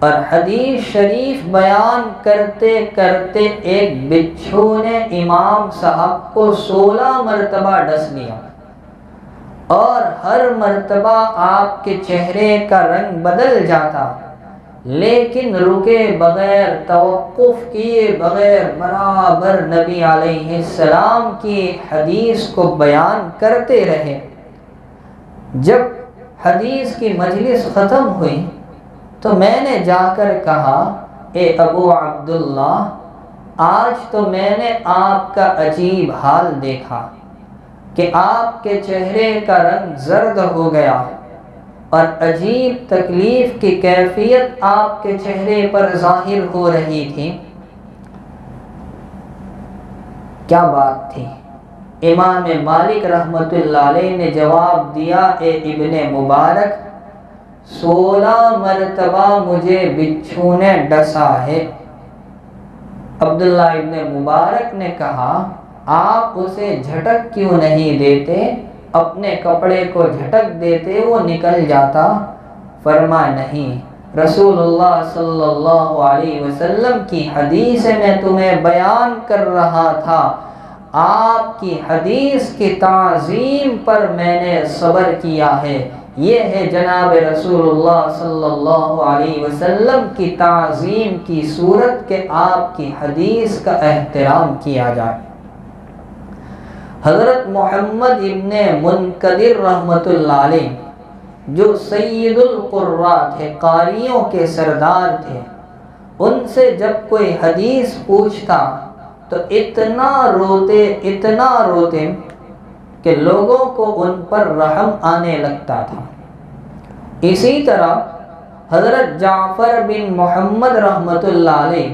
اور حدیث شریف بیان کرتے کرتے ایک بچھو نے امام صاحب کو 16 مرتبہ ڈس لیا، اور ہر مرتبہ آپ کے چہرے کا رنگ بدل جاتا، لیکن رکے بغیر، توقف کیے بغیر برابر نبی علیہ السلام کی حدیث کو بیان کرتے رہے۔ جب حدیث کی مجلس ختم ہوئی تو میں نے جا کر کہا، اے ابو عبداللہ، آج تو میں نے آپ کا عجیب حال دیکھا۔ کہ آپ کے چہرے کا رنگ زرد ہو گیا اور عجیب تکلیف کی کیفیت آپ کے چہرے پر ظاہر ہو رہی تھی۔ کیا بات تھی؟ امام مالک رحمۃ اللہ علیہ نے جواب دیا، اے ابن مبارک، 16 مرتبہ مجھے بچھو نے ڈسا ہے۔ عبداللہ ابن مبارک نے کہا، آپ اسے جھٹک کیوں نہیں دیتے؟ اپنے کپڑے کو جھٹک دیتے، وہ نکل جاتا۔ فرمایا نہیں، رسول اللہ صلی اللہ علیہ وسلم کی حدیث میں تمہیں بیان کر رہا تھا، آپ کی حدیث کی تعظیم پر میں نے صبر کیا ہے۔ یہ ہے جناب رسول اللہ صلی اللہ علیہ وسلم کی تعظیم کی صورت کہ آپ کی حدیث کا احترام کیا جائے۔ حضرت محمد ابن منکدر رحمۃ اللہ علیہ جو سید القراء تھے، قاریوں کے سردار تھے، ان سے جب کوئی حدیث پوچھتا تو اتنا روتے کہ لوگوں کو ان پر رحم آنے لگتا تھا۔ اسی طرح حضرت جعفر بن محمد رحمۃ اللہ علیہ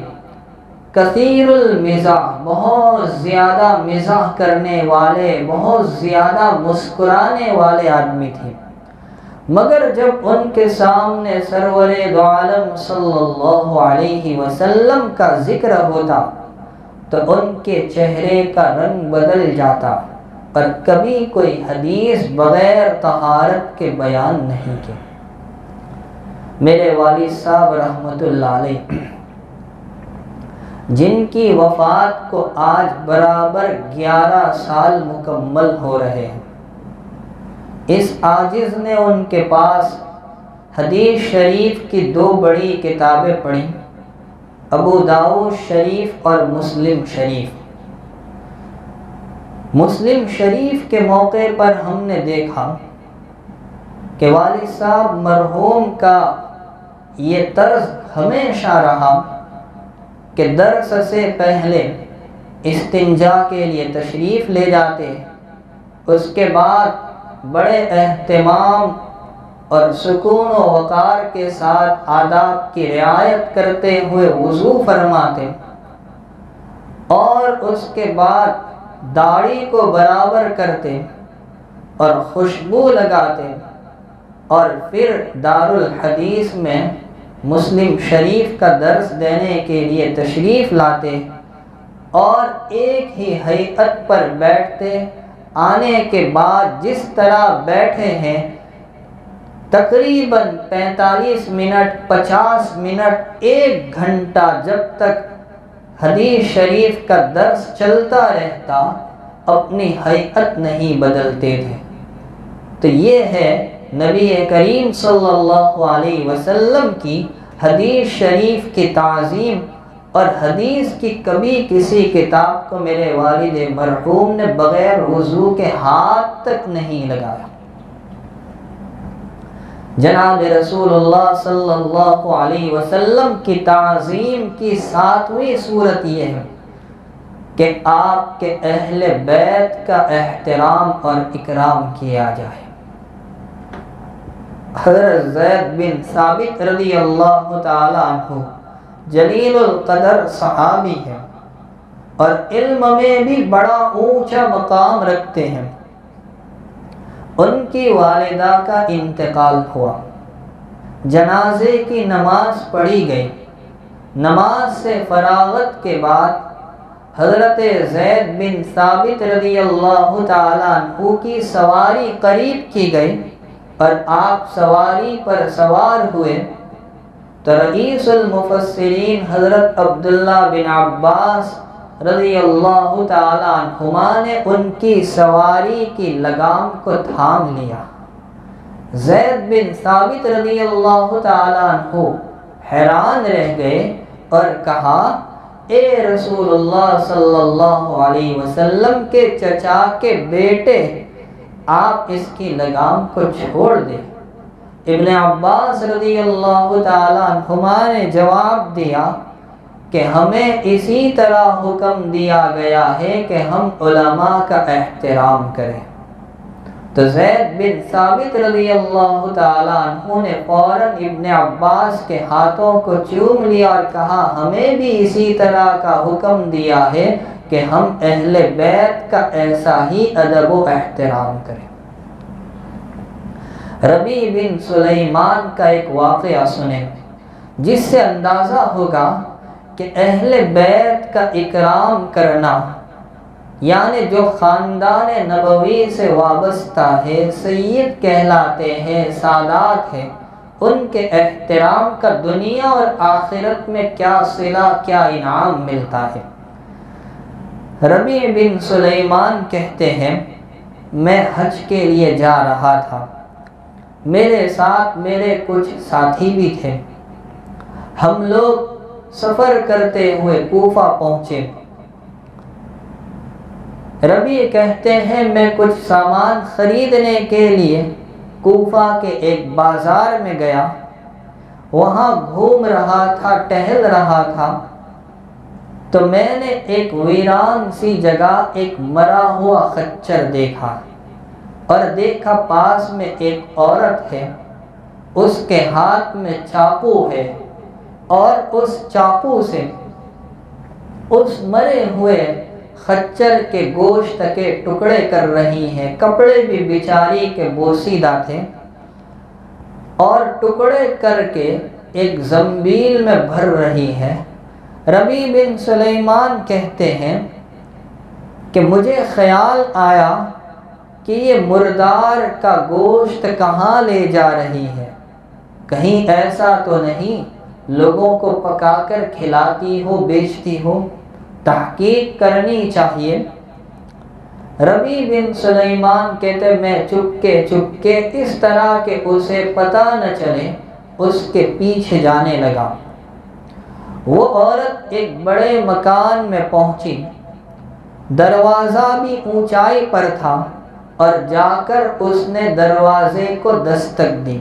کثیر المزاح، بہت زیادہ مزاح کرنے والے، بہت زیادہ مسکرانے والے آدمی تھے، مگر جب ان کے سامنے سرور دو عالم صلی اللہ علیہ وسلم کا ذکر ہوتا تو ان کے چہرے کا رنگ بدل جاتا اور کبھی کوئی حدیث بغیر طہارت کے بیان نہیں کی۔ میرے والد صاحب رحمۃ اللہ علیہ جن کی وفات کو آج برابر 11 سال مکمل ہو رہے ہیں، اس عاجز نے ان کے پاس حدیث شریف کی 2 بڑی کتابیں پڑھی، ابو داؤد شریف اور مسلم شریف۔ مسلم شریف کے موقع پر ہم نے دیکھا کہ والد صاحب مرحوم کا یہ طرز ہمیشہ رہا کہ درس سے پہلے استنجا کے لیے تشریف لے جاتے، اس کے بعد بڑے اہتمام اور سکون و وقار کے ساتھ آداب کی رعایت کرتے ہوئے وضو فرماتے، اور اس کے بعد داڑھی کو برابر کرتے اور خوشبو لگاتے، اور پھر دارالحدیث میں مسلم شریف کا درس دینے کے لیے تشریف لاتے اور ایک ہی ہیئت پر بیٹھتے۔ آنے کے بعد جس طرح بیٹھے ہیں تقریباً 45 منٹ، 50 منٹ، 1 گھنٹہ جب تک حدیث شریف کا درس چلتا رہتا، اپنی ہیئت نہیں بدلتے تھے۔ تو یہ ہے نبی کریم صلی اللہ علیہ وسلم کی حدیث شریف کی تعظیم، اور حدیث کی کبھی کسی کتاب کو میرے والد مرحوم نے بغیر وضو کے ہاتھ تک نہیں لگایا۔ جناب رسول اللہ صلی اللہ علیہ وسلم کی تعظیم کی 7ویں صورت یہ ہے کہ آپ کے اہل بیت کا احترام اور اکرام کیا جائے۔ حضرت زید بن ثابت رضی اللہ تعالی عنہ جلیل القدر صحابی ہے اور علم میں بھی بڑا اونچا مقام رکھتے ہیں۔ ان کی والدہ کا انتقال ہوا، جنازے کی نماز پڑھی گئی۔ نماز سے فراغت کے بعد حضرت زید بن ثابت رضی اللہ تعالی عنہ کی سواری قریب کی گئی اور آپ سواری پر سوار ہوئے تو رئیس المفسرین حضرت عبداللہ بن عباس رضی اللہ تعالی عنہما نے ان کی سواری کی لگام کو تھام لیا۔ زید بن ثابت رضی اللہ تعالی عنہ حیران رہ گئے اور کہا، اے رسول اللہ صلی اللہ علیہ وسلم کے چچا کے بیٹے، آپ اس کی لگام کو چھوڑ دیں۔ ابن عباس رضی اللہ تعالی عنہما نے جواب دیا کہ ہمیں اسی طرح حکم دیا گیا ہے کہ ہم علماء کا احترام کریں۔ تو زید بن ثابت رضی اللہ تعالیٰ عنہ نے فوراً ابن عباس کے ہاتھوں کو چوم لیا اور کہا ہمیں بھی اسی طرح کا حکم دیا ہے کہ ہم اہل بیت کا ایسا ہی ادب و احترام کریں۔ ربیع بن سلیمان کا ایک واقعہ سنیں جس سے اندازہ ہوگا کہ اہل بیت کا اکرام کرنا، یعنی جو خاندان نبوی سے وابستہ ہے، سید کہلاتے ہیں، سادات ہیں، ان کے احترام کا دنیا اور آخرت میں کیا صلہ، کیا انعام ملتا ہے۔ ربیع بن سلیمان کہتے ہیں میں حج کے لیے جا رہا تھا، میرے ساتھ میرے کچھ ساتھی بھی تھے، ہم لوگ سفر کرتے ہوئے کوفہ پہنچے۔ ربیع کہتے ہیں میں کچھ سامان خریدنے کے لیے کوفہ کے ایک بازار میں گیا، وہاں گھوم رہا تھا، ٹہل رہا تھا، تو میں نے ایک ویران سی جگہ ایک مرا ہوا خچر دیکھا، اور دیکھا پاس میں ایک عورت ہے، اس کے ہاتھ میں چاقو ہے، اور اس چاقو سے اس مرے ہوئے خچر کے گوشت کے ٹکڑے کر رہی ہیں، کپڑے بھی بیچاری کے بوسیدہ تھے، اور ٹکڑے کر کے ایک زنبیل میں بھر رہی ہے۔ ربیع بن سلیمان کہتے ہیں کہ مجھے خیال آیا کہ یہ مردار کا گوشت کہاں لے جا رہی ہے، کہیں ایسا تو نہیں لوگوں کو پکا کر کھلاتی ہو، بیچتی ہو، تحقیق کرنی چاہیے۔ ربیع بن سلیمان کہتے میں چپکے اس طرح کہ اسے پتہ نہ چلے اس کے پیچھے جانے لگا۔ وہ عورت ایک بڑے مکان میں پہنچی، دروازہ بھی اونچائی پر تھا، اور جا کر اس نے دروازے کو دستک دی۔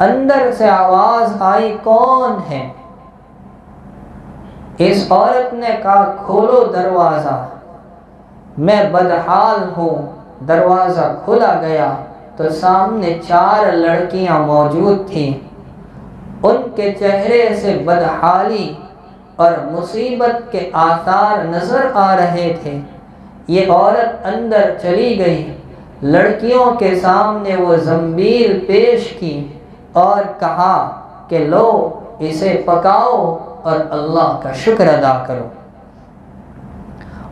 اندر سے آواز آئی کون ہے؟ اس عورت نے کہا کھولو دروازہ، میں بدحال ہوں۔ دروازہ کھولا گیا تو سامنے 4 لڑکیاں موجود تھیں، ان کے چہرے سے بدحالی اور مصیبت کے آثار نظر آ رہے تھے۔ یہ عورت اندر چلی گئی، لڑکیوں کے سامنے وہ زنبیل پیش کی اور کہا کہ لو اسے پکاؤ اور اللہ کا شکر ادا کرو۔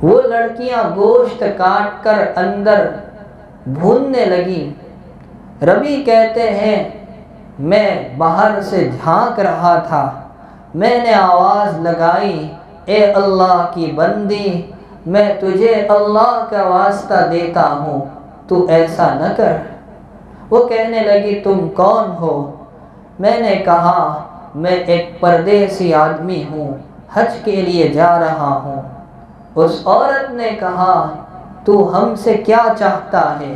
وہ لڑکیاں گوشت کاٹ کر اندر بھوننے لگی۔ ربیع کہتے ہیں میں باہر سے جھانک رہا تھا، میں نے آواز لگائی اے اللہ کی بندی، میں تجھے اللہ کا واسطہ دیتا ہوں، تو ایسا نہ کر۔ وہ کہنے لگی تم کون ہو؟ میں نے کہا میں ایک پردیسی آدمی ہوں، حج کے لیے جا رہا ہوں۔ اس عورت نے کہا تو ہم سے کیا چاہتا ہے؟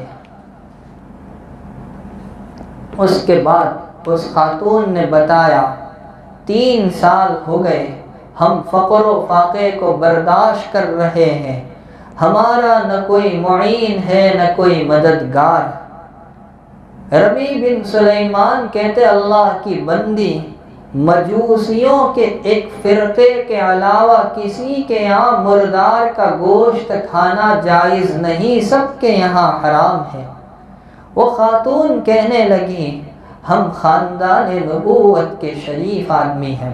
اس کے بعد اس خاتون نے بتایا 3 سال ہو گئے ہم فقر و فاقے کو برداشت کر رہے ہیں، ہمارا نہ کوئی معین ہے نہ کوئی مددگار۔ ربیع بن سلیمان کہتے اللہ کی بندی، مجوسیوں کے ایک فرقے کے علاوہ کسی کے یہاں مردار کا گوشت کھانا جائز نہیں، سب کے یہاں حرام ہے۔ وہ خاتون کہنے لگی ہم خاندان نبوت کے شریف آدمی ہیں،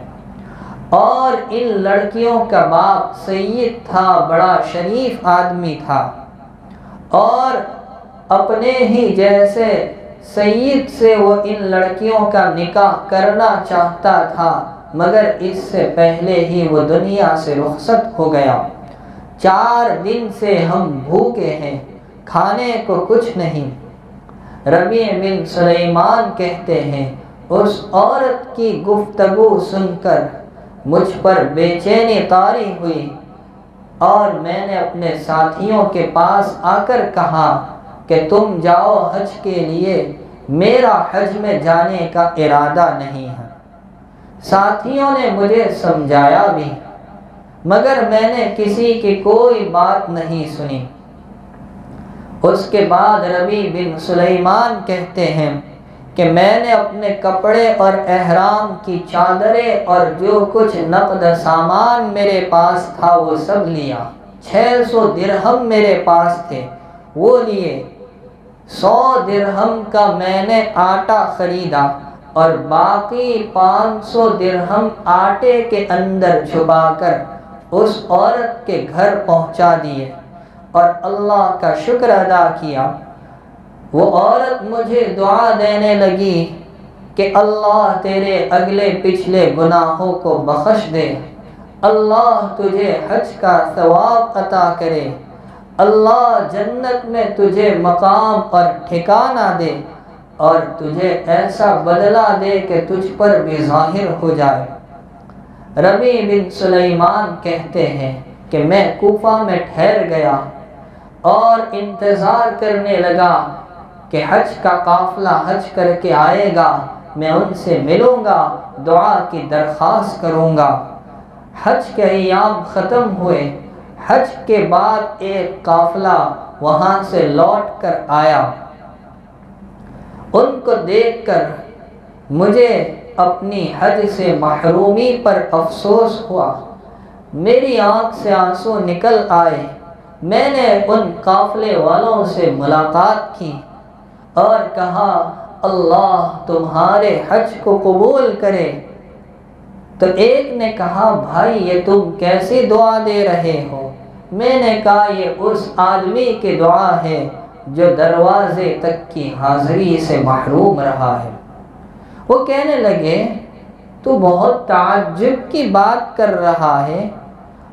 اور ان لڑکیوں کا باپ سید تھا، بڑا شریف آدمی تھا، اور اپنے ہی جیسے سید سے وہ ان لڑکیوں کا نکاح کرنا چاہتا تھا، مگر اس سے پہلے ہی وہ دنیا سے رخصت ہو گیا۔ 4 دن سے ہم بھوکے ہیں، کھانے کو کچھ نہیں۔ ربیع بن سلیمان کہتے ہیں اس عورت کی گفتگو سن کر مجھ پر بے چینی طاری ہوئی، اور میں نے اپنے ساتھیوں کے پاس آ کر کہا کہ تم جاؤ حج کے لیے، میرا حج میں جانے کا ارادہ نہیں ہے۔ ساتھیوں نے مجھے سمجھایا بھی، مگر میں نے کسی کی کوئی بات نہیں سنی۔ اس کے بعد ربیع بن سلیمان کہتے ہیں کہ میں نے اپنے کپڑے اور احرام کی چادریں اور جو کچھ نقد سامان میرے پاس تھا وہ سب لیا۔ 600 درہم میرے پاس تھے، وہ لیے۔ 100 درہم کا میں نے آٹا خریدا اور باقی 500 درہم آٹے کے اندر چھپا کر اس عورت کے گھر پہنچا دیے اور اللہ کا شکر ادا کیا۔ وہ عورت مجھے دعا دینے لگی کہ اللہ تیرے اگلے پچھلے گناہوں کو بخش دے، اللہ تجھے حج کا ثواب عطا کرے، اللہ جنت میں تجھے مقام اور ٹھکانہ دے اور تجھے ایسا بدلہ دے کہ تجھ پر بھی ظاہر ہو جائے۔ ربیع بن سلیمان کہتے ہیں کہ میں کوفہ میں ٹھہر گیا اور انتظار کرنے لگا کہ حج کا قافلہ حج کر کے آئے گا، میں ان سے ملوں گا، دعا کی درخواست کروں گا۔ حج کے ایام ختم ہوئے۔ حج کے بعد ایک قافلہ وہاں سے لوٹ کر آیا۔ ان کو دیکھ کر مجھے اپنی حج سے محرومی پر افسوس ہوا، میری آنکھ سے آنسو نکل آئے۔ میں نے ان قافلے والوں سے ملاقات کی اور کہا اللہ تمہارے حج کو قبول کرے۔ تو ایک نے کہا بھائی یہ تم کیسی دعا دے رہے ہو؟ میں نے کہا یہ اس آدمی کی دعا ہے جو دروازے تک کی حاضری سے محروم رہا ہے۔ وہ کہنے لگے تو بہت تعجب کی بات کر رہا ہے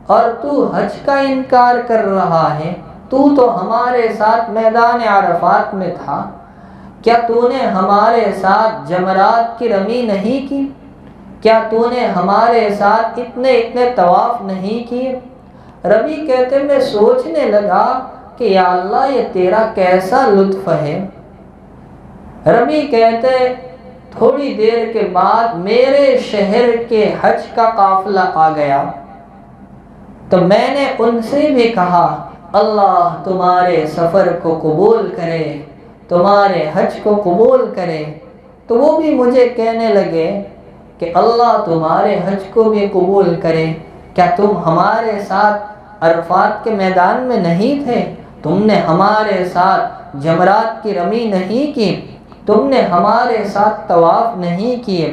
اور تو حج کا انکار کر رہا ہے، تو ہمارے ساتھ میدان عرفات میں تھا، کیا تو نے ہمارے ساتھ جمرات کی رمی نہیں کی؟ کیا تو نے ہمارے ساتھ اتنے طواف نہیں کیے؟ ربیع کہتے میں سوچنے لگا کہ یا اللہ یہ تیرا کیسا لطف ہے۔ ربیع کہتے تھوڑی دیر کے بعد میرے شہر کے حج کا قافلہ آ گیا تو میں نے ان سے بھی کہا اللہ تمہارے سفر کو قبول کرے، تمہارے حج کو قبول کرے۔ تو وہ بھی مجھے کہنے لگے کہ اللہ تمہارے حج کو بھی قبول کرے، کیا تم ہمارے ساتھ عرفات کے میدان میں نہیں تھے؟ تم نے ہمارے ساتھ جمرات کی رمی نہیں کی؟ تم نے ہمارے ساتھ طواف نہیں کیے؟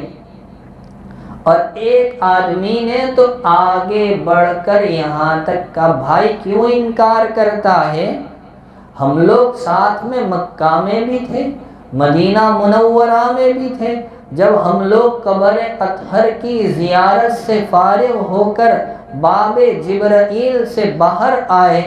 اور ایک آدمی نے تو آگے بڑھ کر یہاں تک کہا بھائی کیوں انکار کرتا ہے؟ ہم لوگ ساتھ میں مکہ میں بھی تھے، مدینہ منورہ میں بھی تھے، جب ہم لوگ قبر اطہر کی زیارت سے فارغ ہو کر باب جبرائیل سے باہر آئے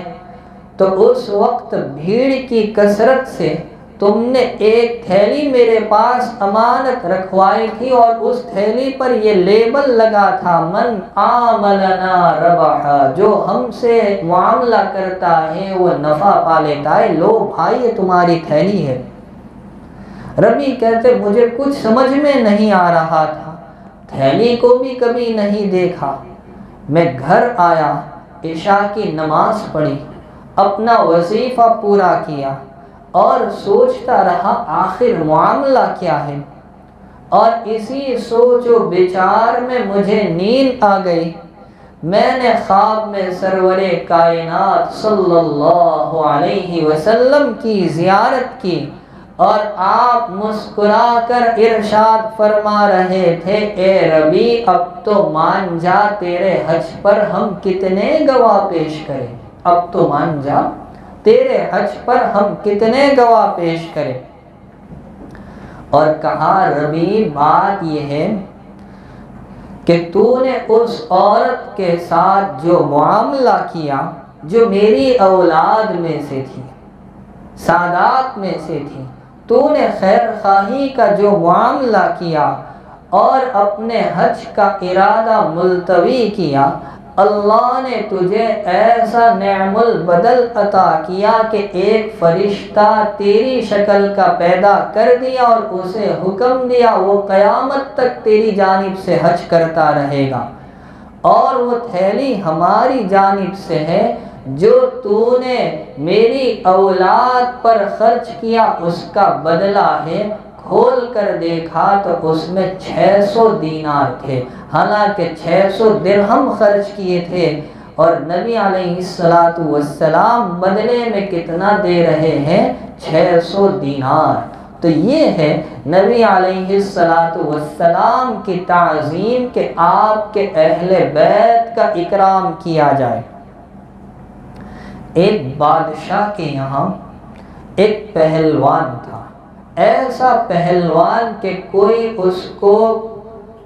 تو اس وقت بھیڑ کی کثرت سے تم نے ایک تھیلی میرے پاس امانت رکھوائی تھی اور اس تھیلی پر یہ لیبل لگا تھا من عاملنا ربحا، جو ہم سے معاملہ کرتا ہے وہ نفع پا لیتا ہے، لو بھائی یہ تمہاری تھیلی ہے۔ ربیع کہتے مجھے کچھ سمجھ میں نہیں آ رہا تھا، تھیلی کو بھی کبھی نہیں دیکھا۔ میں گھر آیا، عشاء کی نماز پڑھی، اپنا وظیفہ پورا کیا اور سوچتا رہا آخر معاملہ کیا ہے، اور اسی سوچ و بچار میں مجھے نیند آ گئی۔ میں نے خواب میں سرور کائنات صلی اللہ علیہ وسلم کی زیارت کی اور آپ مسکرا کر ارشاد فرما رہے تھے اے ربیع اب تو مان جا تیرے حج پر ہم کتنے گواہ پیش کریں، اب تو مان جا تیرے حج پر ہم کتنے گواہ پیش کریں۔ اور کہا ربیع بات یہ ہے کہ تو نے اس عورت کے ساتھ جو معاملہ کیا جو میری اولاد میں سے تھی، سادات میں سے تھی، تو نے خیر خواہی کا جو معاملہ کیا اور اپنے حج کا ارادہ ملتوی کیا، اللہ نے تجھے ایسا نعم البدل عطا کیا کہ ایک فرشتہ تیری شکل کا پیدا کر دیا اور اسے حکم دیا وہ قیامت تک تیری جانب سے حج کرتا رہے گا، اور وہ تھیلی ہماری جانب سے ہے جو تو نے میری اولاد پر خرچ کیا اس کا بدلہ ہے، کھول کر دیکھا تو اس میں 600 دینار تھے، حالانکہ 600 درہم خرچ کیے تھے، اور نبی علیہ السلام بدلے میں کتنا دے رہے ہیں؟ 600 دینار۔ تو یہ ہے نبی علیہ السلام کی تعظیم کہ آپ کے اہل بیت کا اکرام کیا جائے۔ ایک بادشاہ کے یہاں ایک پہلوان تھا، ایسا پہلوان کہ کوئی اس کو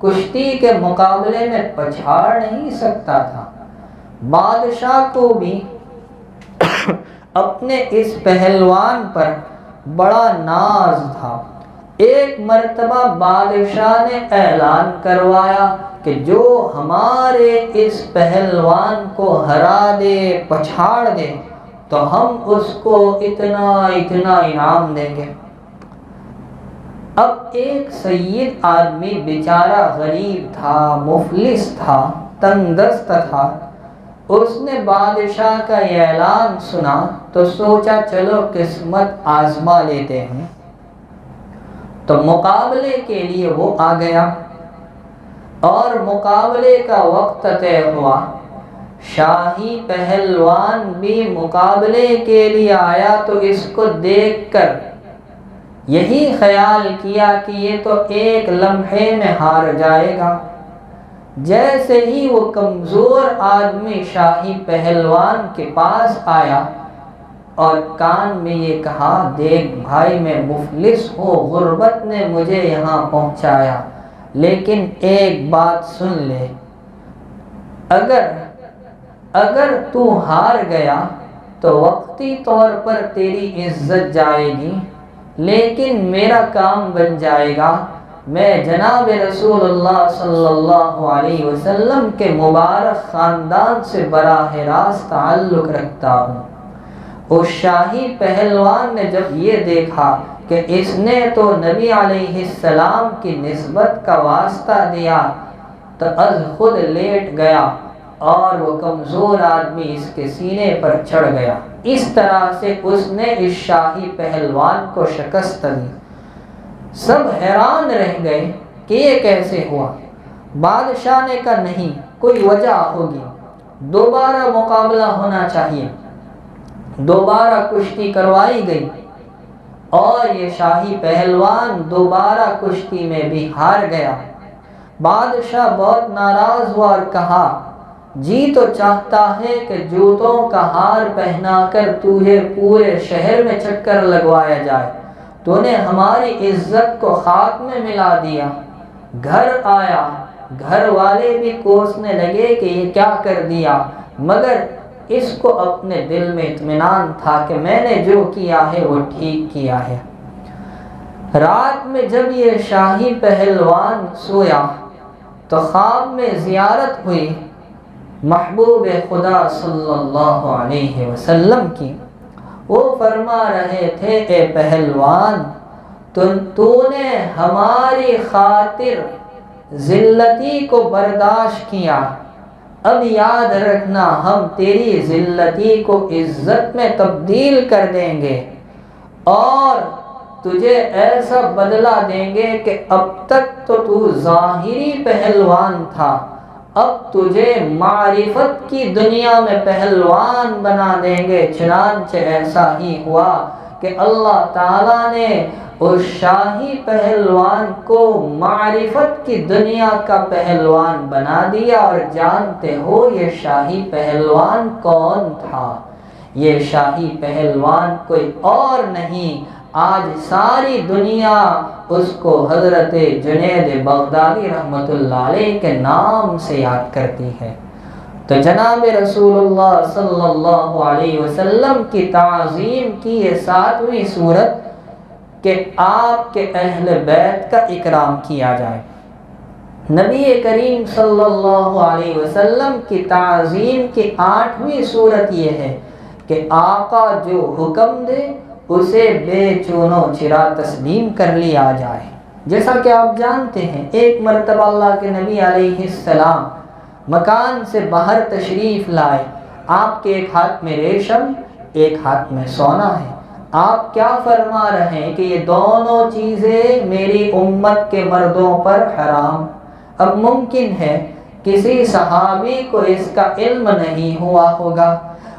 کشتی کے مقابلے میں پچھاڑ نہیں سکتا تھا۔ بادشاہ کو بھی اپنے اس پہلوان پر بڑا ناز تھا۔ ایک مرتبہ بادشاہ نے اعلان کروایا کہ جو ہمارے اس پہلوان کو ہرا دے، پچھاڑ دے، تو ہم اس کو اتنا اتنا انعام دیں گے۔ اب ایک سید آدمی بیچارہ غریب تھا، مفلس تھا، تنگ دست تھا، اس نے بادشاہ کا یہ اعلان سنا تو سوچا چلو قسمت آزما لیتے ہیں، تو مقابلے کے لیے وہ آ گیا اور مقابلے کا وقت طے ہوا۔ شاہی پہلوان بھی مقابلے کے لیے آیا تو اس کو دیکھ کر یہی خیال کیا کہ یہ تو ایک لمحے میں ہار جائے گا۔ جیسے ہی وہ کمزور آدمی شاہی پہلوان کے پاس آیا اور کان میں یہ کہا، دیکھ بھائی میں مفلس ہوں، غربت نے مجھے یہاں پہنچایا، لیکن ایک بات سن لے، اگر تو ہار گیا تو وقتی طور پر تیری عزت جائے گی، لیکن میرا کام بن جائے گا۔ میں جناب رسول اللہ صلی اللہ علیہ وسلم کے مبارک خاندان سے براہ راست تعلق رکھتا ہوں۔ اس شاہی پہلوان نے جب یہ دیکھا کہ اس نے تو نبی علیہ السلام کی نسبت کا واسطہ دیا تو از خود لیٹ گیا اور وہ کمزور آدمی اس کے سینے پر چڑھ گیا۔ اس طرح سے اس نے اس شاہی پہلوان کو شکست دی۔ سب حیران رہ گئے کہ یہ کیسے ہوا۔ بادشاہ نے کہا نہیں، کوئی وجہ ہوگی، دوبارہ مقابلہ ہونا چاہیے۔ دوبارہ کشتی کروائی گئی اور یہ شاہی پہلوان دوبارہ کشتی میں بھی ہار گیا۔ بادشاہ بہت ناراض ہوا اور کہا، جی تو چاہتا ہے کہ جوتوں کا ہار پہنا کر تجھے پورے شہر میں چکر لگوایا جائے، تو نے ہماری عزت کو خاک میں ملا دیا۔ گھر آیا، گھر والے بھی کوسنے لگے کہ یہ کیا کر دیا، مگر اس کو اپنے دل میں اطمینان تھا کہ میں نے جو کیا ہے وہ ٹھیک کیا ہے۔ رات میں جب یہ شاہی پہلوان سویا تو خواب میں زیارت ہوئی محبوب خدا صلی اللہ علیہ وسلم کی۔ وہ فرما رہے تھے، اے پہلوان، تو نے ہماری خاطر ذلتی کو برداشت کیا، اب یاد رکھنا ہم تیری ذلتی کو عزت میں تبدیل کر دیں گے اور تجھے ایسا بدلہ دیں گے کہ اب تک تو ظاہری پہلوان تھا، اب تجھے معرفت کی دنیا میں پہلوان بنا دیں گے۔ چنانچہ ایسا ہی ہوا کہ اللہ تعالیٰ نے اس شاہی پہلوان کو معرفت کی دنیا کا پہلوان بنا دیا۔ اور جانتے ہو یہ شاہی پہلوان کون تھا؟ یہ شاہی پہلوان کوئی اور نہیں، آج ساری دنیا اس کو حضرت جنید بغدادی رحمۃ اللہ علیہ کے نام سے یاد کرتی ہے۔ تو جناب رسول اللہ صلی اللہ علیہ وسلم کی تعظیم کی یہ 7ویں صورت کہ آپ کے اہل بیت کا اکرام کیا جائے۔ نبی کریم صلی اللہ علیہ وسلم کی تعظیم کی 8ویں صورت یہ ہے کہ آقا جو حکم دے اسے بے چون و چرا تسلیم کر لیا جائے۔ جیسا کہ آپ جانتے ہیں، ایک مرتبہ اللہ کے نبی علیہ السلام مکان سے باہر تشریف لائے، آپ کے ایک ہاتھ میں ریشم، ایک ہاتھ میں سونا ہے۔ آپ کیا فرما رہے ہیں کہ یہ دونوں چیزیں میری امت کے مردوں پر حرام۔ اب ممکن ہے کسی صحابی کو اس کا علم نہیں ہوا ہوگا،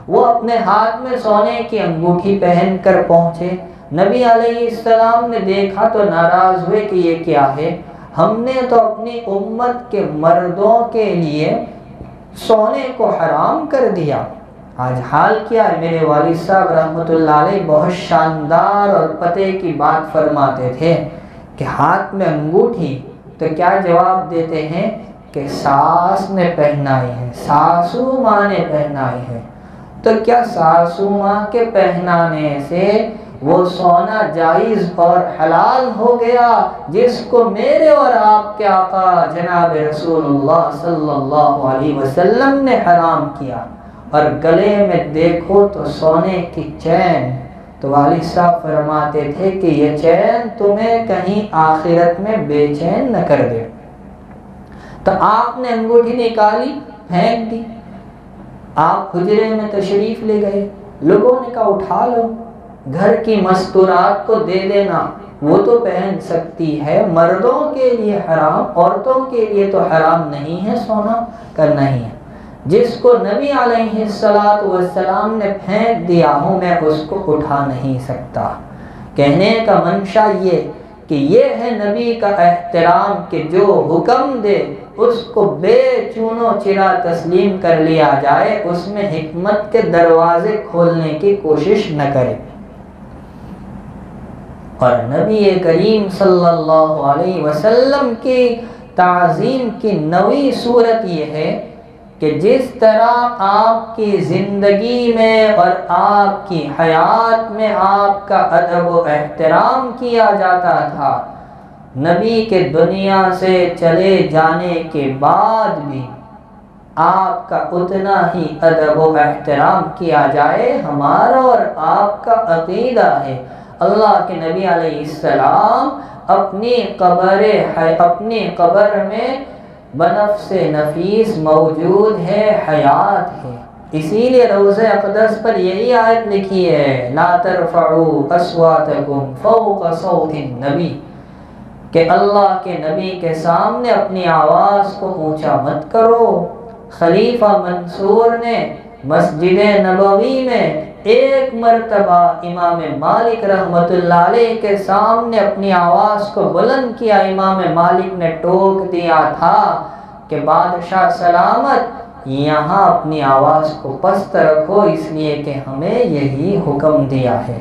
وہ اپنے ہاتھ میں سونے کی انگوٹھی پہن کر پہنچے، نبی علیہ السلام نے دیکھا تو ناراض ہوئے کہ یہ کیا ہے، ہم نے تو اپنی امت کے مردوں کے لیے سونے کو حرام کر دیا۔ آج حال کیا ہے، میرے والد صاحب رحمۃ اللہ علیہ بہت شاندار اور پتے کی بات فرماتے تھے کہ ہاتھ میں انگوٹھی، تو کیا جواب دیتے ہیں کہ ساس نے پہنائی ہے، ساسو ماں نے پہنائی ہے۔ تو کیا ساسو ماں کے پہنانے سے وہ سونا جائز اور حلال ہو گیا جس کو میرے اور آپ کے آقا جناب رسول اللہ صلی اللہ علیہ وسلم نے حرام کیا؟ اور گلے میں دیکھو تو سونے کی چین، تو والد صاحب فرماتے تھے کہ یہ چین تمہیں کہیں آخرت میں بے چین نہ کر دے۔ تو آپ نے انگوٹھی نکالی، پھینک دی، آپ حجرے میں تشریف لے گئے، لوگوں نے کہا اٹھا لو، گھر کی مستورات کو دے دینا، وہ تو پہن سکتی ہے، مردوں کے لیے حرام، عورتوں کے لیے تو حرام نہیں ہے سونا کرنا ہی ہے۔ جس کو نبی علیہ السلام نے پھینک دیا ہوں میں اس کو اٹھا نہیں سکتا۔ کہنے کا منشا یہ کہ یہ ہے نبی کا احترام کہ جو حکم دے اس کو بے چونو چرا تسلیم کر لیا جائے، اس میں حکمت کے دروازے کھولنے کی کوشش نہ کرے۔ اور نبی کریم صلی اللہ علیہ وسلم کی تعظیم کی نویں صورت یہ ہے کہ جس طرح آپ کی زندگی میں اور آپ کی حیات میں آپ کا ادب و احترام کیا جاتا تھا، نبی کے دنیا سے چلے جانے کے بعد بھی آپ کا اتنا ہی ادب و احترام کیا جائے، ہمارا اور آپ کا عقیدہ ہے۔ اللہ کے نبی علیہ السلام اپنی قبر میں بنفس نفیس موجود ہے، حیات ہے۔ اسی لیے روضہ اقدس پر یہی آیت لکھی ہے، لا ترفعوا اصواتکم فوق صوت النبی، کہ اللہ کے نبی کے سامنے اپنی آواز کو اونچا مت کرو۔ خلیفہ منصور نے مسجد نبوی میں ایک مرتبہ امام مالک رحمۃ اللہ علیہ کے سامنے اپنی آواز کو بلند کیا، امام مالک نے ٹوک دیا تھا کہ بادشاہ سلامت یہاں اپنی آواز کو پست رکھو، اس لیے کہ ہمیں یہی حکم دیا ہے۔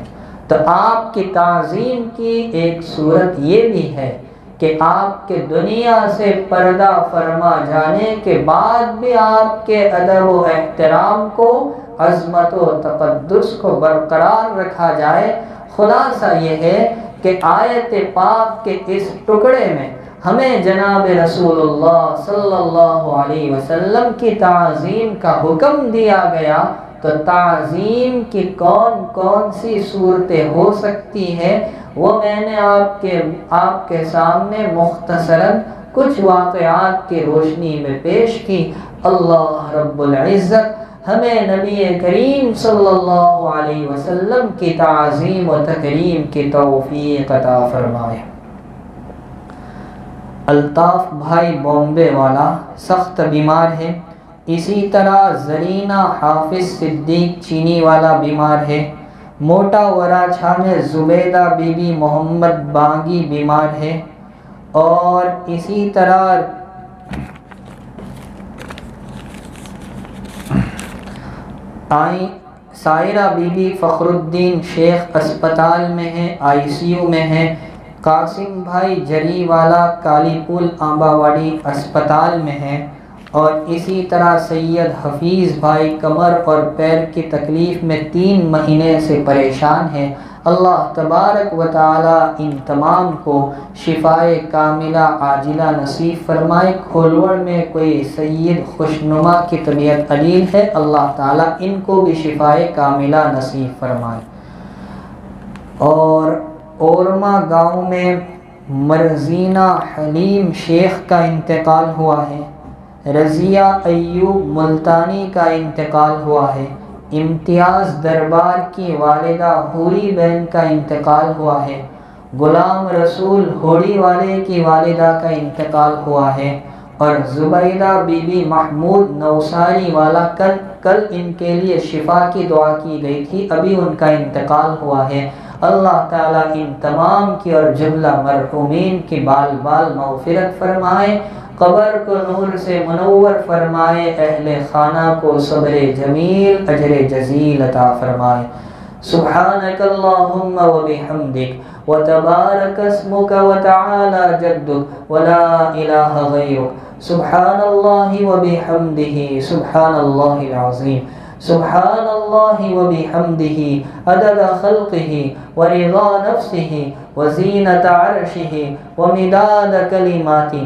تو آپ کی تعظیم کی ایک صورت یہ بھی ہے کہ آپ کے دنیا سے پردہ فرما جانے کے بعد بھی آپ کے ادب و احترام کو، عظمت و تقدس کو برقرار رکھا جائے۔ خلاصہ یہ ہے کہ آیت پاک کے اس ٹکڑے میں ہمیں جناب رسول اللہ صلی اللہ علیہ وسلم کی تعظیم کا حکم دیا گیا، تو تعظیم کی کون کون سی صورتیں ہو سکتی ہیں وہ میں نے آپ کے سامنے مختصراً کچھ واقعات کی روشنی میں پیش کی۔ اللہ رب العزت ہمیں نبی کریم صلی اللہ علیہ وسلم کی تعظیم و تکریم کی توفیق عطا فرمائے۔ الطاف بھائی بامبے والا سخت بیمار ہے، اسی طرح زرینہ حافظ صدیق چینی والا بیمار ہے، موٹا وراچھا میں زبیدہ بی بی محمد بانگی بیمار ہے، اور اسی طرح سائرہ بی بی فخر الدین شیخ اسپتال میں ہے، آئی سی یو میں ہے، قاسم بھائی جری والا کالی پول آمباواڑی اسپتال میں ہے، اور اسی طرح سید حفیظ بھائی کمر اور پیر کی تکلیف میں 3 مہینے سے پریشان ہیں۔ اللہ تبارک و تعالی ان تمام کو شفائے کاملہ عاجلہ نصیب فرمائے۔ کھولوڑ میں کوئی سید خوشنما کی طبیعت علیل ہے، اللہ تعالی ان کو بھی شفائے کاملہ نصیب فرمائے۔ اور اورما گاؤں میں مرزینہ حلیم شیخ کا انتقال ہوا ہے، رضیہ ایوب ملتانی کا انتقال ہوا ہے، امتیاز دربار کی والدہ حوری بین کا انتقال ہوا ہے، غلام رسول ہوڑی والے کی والدہ کا انتقال ہوا ہے، اور زبیدہ بی بی محمود نوساری والا کل ان کے لیے شفا کی دعا کی گئی تھی، ابھی ان کا انتقال ہوا ہے۔ اللہ تعالیٰ ان تمام کی اور جملہ مرحومین کی بال بال مغفرت فرمائے، قبر کو نور سے منور فرمائے، اہل خانہ کو صبر جمیل اجر جزیل عطا فرمائے۔ سبحانک اللہم و بحمدک وتبارک اسمک وتعالی جدک ولا الہ غیرک، سبحان اللہ و بحمدہ، سبحان اللہ العظیم، سبحان اللہ و بحمدہ عدد خلقہ ورضا نفسہ وزینت عرشہ ومداد کلماتہ،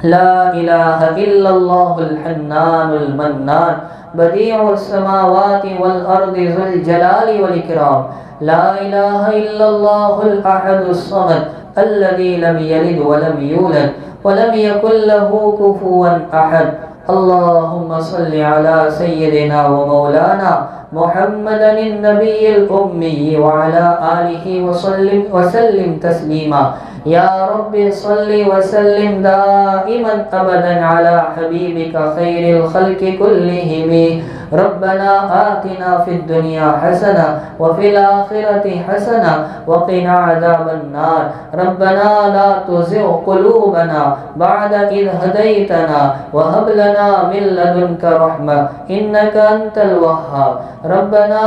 لا الہ الا اللہ الحنان المنان بدیع السماوات والارض ذو الجلال والاکرام، لا الہ الا اللہ الاحد الصمد الذي لم يلد ولم يولد ولم يكن له كفوا احد۔ اللهم صل على سيدنا ومولانا محمد النبي الأمي وعلى آله وسلم تسليما، يا رب صل وسلم دائما أبدا على حبيبك خير الخلق كلهم۔ ربنا آتنا في الدنيا حسنة وفي الآخرة حسنة وقنا عذاب النار، ربنا لا تزغ قلوبنا بعد إذ هديتنا وهب لنا من لدنك رحمة إنك أنت الوهاب، ربنا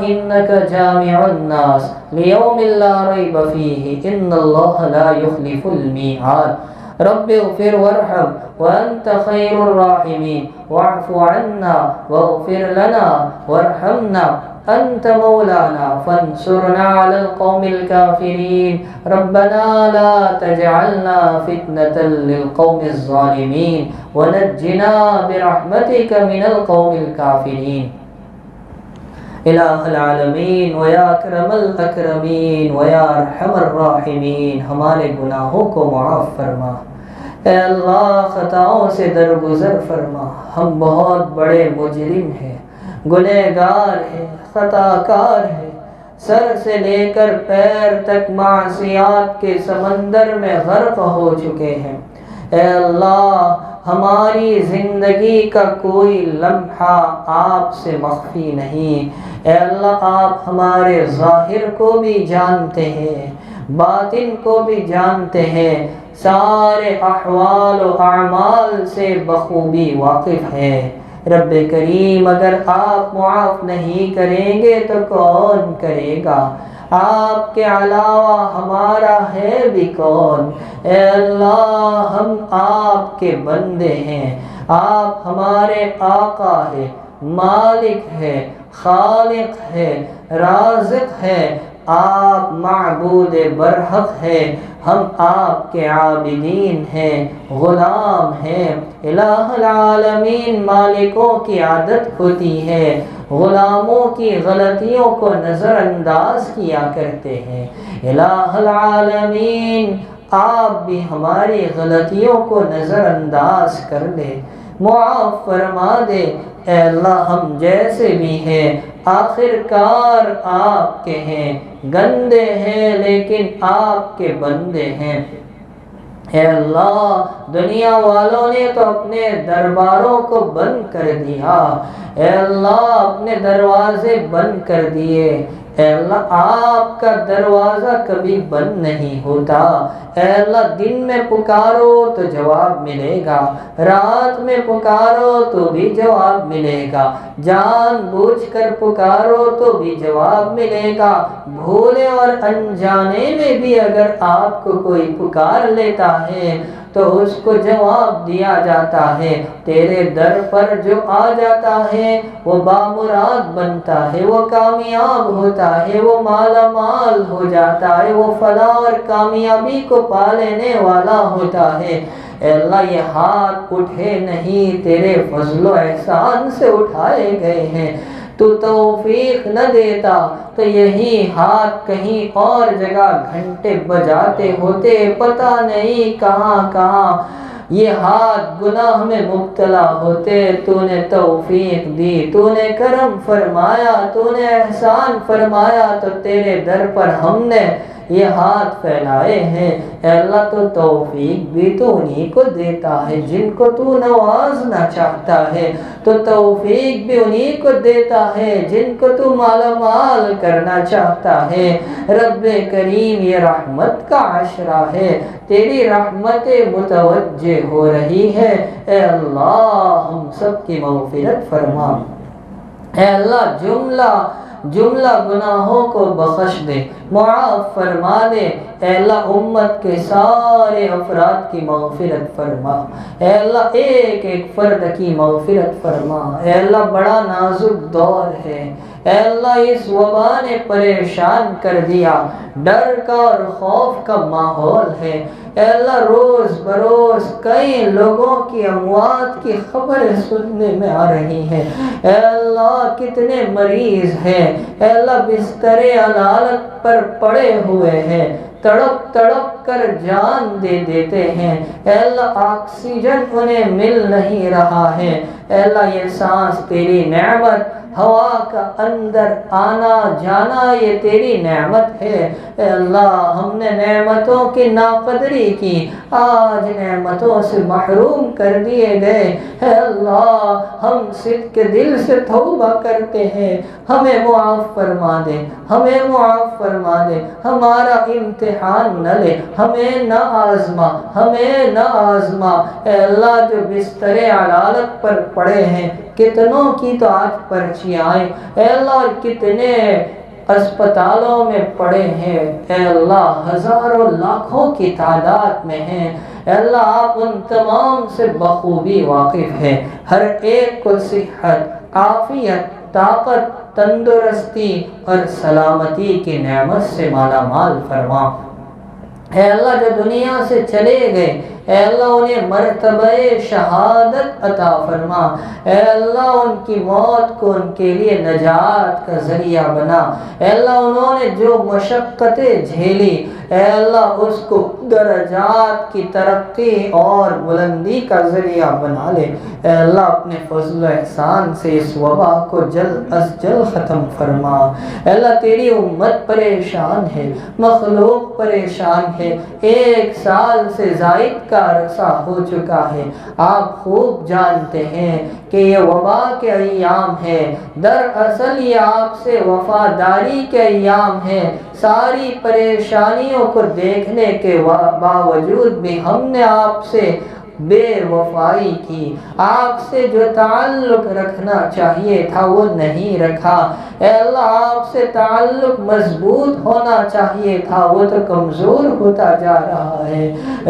إنك جامع الناس ليوم لا ريب فيه إن الله لا يخلف الميعاد، رب اغفر وارحم وأنت خير الراحمين، واعف عنا واغفر لنا وارحمنا أنت مولانا فانصرنا على القوم الكافرين، ربنا لا تجعلنا فتنة للقوم الظالمين ونجنا برحمتك من القوم الكافرين۔ الہ العالمین ویا اکرم الاکرمین ویا ارحم الراحمین، ہمارے گناہوں کو معاف فرما، اے اللہ خطاؤں سے درگزر فرما، ہم بہت بڑے مجرم ہیں، گنہگار ہیں، خطا کار ہیں، سر سے لے کر پیر تک معصیات کے سمندر میں غرق ہو چکے ہیں۔ اے اللہ ہماری زندگی کا کوئی لمحہ آپ سے مخفی نہیں، اے اللہ آپ ہمارے ظاہر کو بھی جانتے ہیں، باطن کو بھی جانتے ہیں، سارے احوال و اعمال سے بخوبی واقف ہے۔ رب کریم اگر آپ معاف نہیں کریں گے تو کون کرے گا؟ آپ کے علاوہ ہمارا ہے بھی کون؟ اے اللہ ہم آپ کے بندے ہیں، آپ ہمارے آقا ہے، مالک ہے، خالق ہے، رازق ہے، آپ معبود برحق ہے، ہم آپ کے عابدین ہیں، غلام ہیں۔ الہ العالمین مالکوں کی عادت ہوتی ہے غلاموں کی غلطیوں کو نظر انداز کیا کرتے ہیں۔ الہ العالمین آپ بھی ہماری غلطیوں کو نظر انداز کر لے، معاف فرما دے۔ اے اللہ ہم جیسے بھی ہیں آخر کار آپ کے ہیں، گندے ہیں لیکن آپ کے بندے ہیں۔ اے اللہ دنیا والوں نے تو اپنے درباروں کو بند کر دیا، اے اللہ اپنے دروازے بند کر دیے، اے اللہ آپ کا دروازہ کبھی بند نہیں ہوتا۔ اے اللہ دن میں پکارو تو جواب ملے گا، رات میں پکارو تو بھی جواب ملے گا، جان بوجھ کر پکارو تو بھی جواب ملے گا، بھولے اور انجانے میں بھی اگر آپ کو کوئی پکار لیتا ہے تو اس کو جواب دیا جاتا ہے۔ تیرے در پر جو آ جاتا ہے وہ بامراد بنتا ہے، وہ کامیاب ہوتا ہے، وہ مالا مال ہو جاتا ہے، وہ فلاح اور کامیابی کو پا لینے والا ہوتا ہے۔ اے اللہ یہ ہاتھ اٹھے نہیں، تیرے فضل و احسان سے اٹھائے گئے ہیں، تو توفیق نہ دیتا تو یہی ہاتھ کہیں اور جگہ گھنٹے بجاتے ہوتے، پتہ نہیں کہاں کہاں یہ ہاتھ گناہ میں مبتلا ہوتے تو نے توفیق دی، تو نے کرم فرمایا، تو نے احسان فرمایا، تو تیرے در پر ہم نے یہ ہاتھ پھیلائے ہیں۔ اے اللہ تو توفیق بھی تو انہی کو دیتا ہے جن کو تو نوازنا چاہتا ہے، تو توفیق بھی انہی کو دیتا ہے جن کو تو مالا مال کرنا چاہتا ہے۔ رب کریم یہ رحمت کا عشرہ ہے، تیری رحمت متوجہ ہو رہی ہے۔ اے اللہ ہم سب کی مغفرت فرما، اے اللہ جملہ گناہوں کو بخش دے، معاف فرما دے۔ اے اللہ امت کے سارے افراد کی مغفرت فرما، اے اللہ ایک ایک فرد کی مغفرت فرما۔ اے اللہ بڑا نازک دور ہے، اے اللہ اس وبا نے پریشان کر دیا، ڈر کا اور خوف کا ماحول ہے۔ اے اللہ روز بروز کئی لوگوں کی اموات کی خبریں سننے میں آ رہی ہیں۔ اے اللہ کتنے مریض ہیں، اے اللہ بستر علالت پر پڑے ہوئے ہیں، تڑپ تڑپ کر جان دے دیتے ہیں۔ اے اللہ آکسیجن انہیں مل نہیں رہا ہے۔ اے اللہ یہ سانس تیری نعمت، ہوا کا اندر آنا جانا یہ تیری نعمت ہے۔ اے اللہ ہم نے نعمتوں کی ناقدری کی، آج نعمتوں سے محروم کر دیے گئے۔ اے اللہ ہم صدق دل سے توبہ کرتے ہیں، ہمیں معاف فرما دے، ہمیں معاف فرما دے، ہمارا امتحان نہ لے، ہمیں نہ آزما، ہمیں نہ آزما۔ اے اللہ جو بستر علالت پر پڑے ہیں کتنوں کی تو آج پرچیاں آئیں، اے اللہ کتنے اسپتالوں میں پڑے ہیں، اے اللہ ہزاروں لاکھوں کی تعداد میں ہیں۔ اے اللہ آپ ان تمام سے بخوبی واقف ہیں، ہر ایک کو صحت، عافیت، طاقت، تندرستی اور سلامتی کی نعمت سے مالا مال فرما۔ اے اللہ جو دنیا سے چلے گئے، اے اللہ انہیں مرتبہ شہادت عطا فرما۔ اے اللہ ان کی موت کو ان کے لیے نجات کا ذریعہ بنا۔ اے اللہ انہوں نے جو مشقتیں جھیلی، اے اللہ اس کو درجات کی ترقی اور بلندی کا ذریعہ بنا لے۔ اے اللہ اپنے فضل و احسان سے اس وبا کو جلد از جلد ختم فرما۔ اے اللہ تیری امت پریشان ہے، مخلوق پریشان ہے، 1 سال سے زائد کا عرصہ ہو چکا ہے۔ آپ خوب جانتے ہیں کہ یہ وبا کے ایام ہے، دراصل یہ آپ سے وفاداری کے ایام ہے۔ ساری پریشانیوں کو دیکھنے کے باوجود بھی ہم نے آپ سے بے وفائی کی، آپ سے جو تعلق رکھنا چاہیے تھا وہ نہیں رکھا۔ اے اللہ آپ سے تعلق مضبوط ہونا چاہیے تھا وہ تو کمزور ہوتا جا رہا ہے۔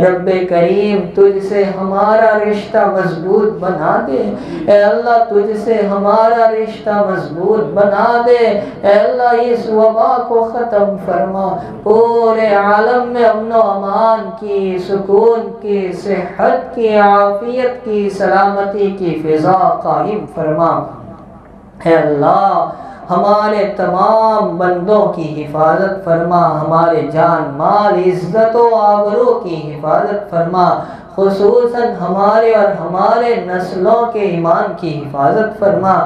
رب کریم تجھ سے ہمارا رشتہ مضبوط بنا دے، اے اللہ تجھ سے ہمارا رشتہ مضبوط بنا دے۔ اے اللہ اس وبا کو ختم فرما، پورے عالم میں امن و امان کی، سکون کی، صحت کی، عافیت کی، سلامتی کی فضا قائم فرما۔ اے اللہ ہمارے تمام بندوں کی حفاظت فرما، ہمارے جان مال عزت و آبرو کی حفاظت فرما، خصوصاً ہمارے اور ہمارے نسلوں کے ایمان کی حفاظت فرما۔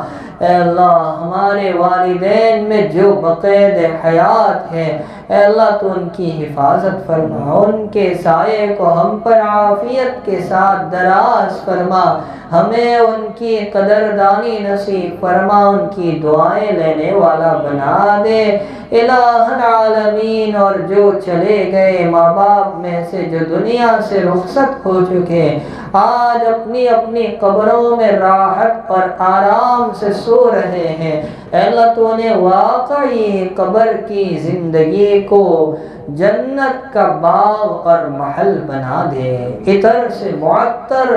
اے اللہ ہمارے والدین میں جو بقید حیات ہے، اے اللہ تو ان کی حفاظت فرما، ان کے سائے کو ہم پر عافیت کے ساتھ دراز فرما، ہمیں ان کی قدردانی نصیب فرما، ان کی دعائیں لینے والا بنا دے۔ الہ العالمین اور جو چلے گئے ماں باپ میں سے جو دنیا سے رخصت ہو چکے، آج اپنی اپنی قبروں میں راحت اور آرام سے سو رہے ہیں، اے اللہ تو نے واقعی قبر کی زندگی کو جنت کا باغ اور محل بنا دے، عطر سے معطر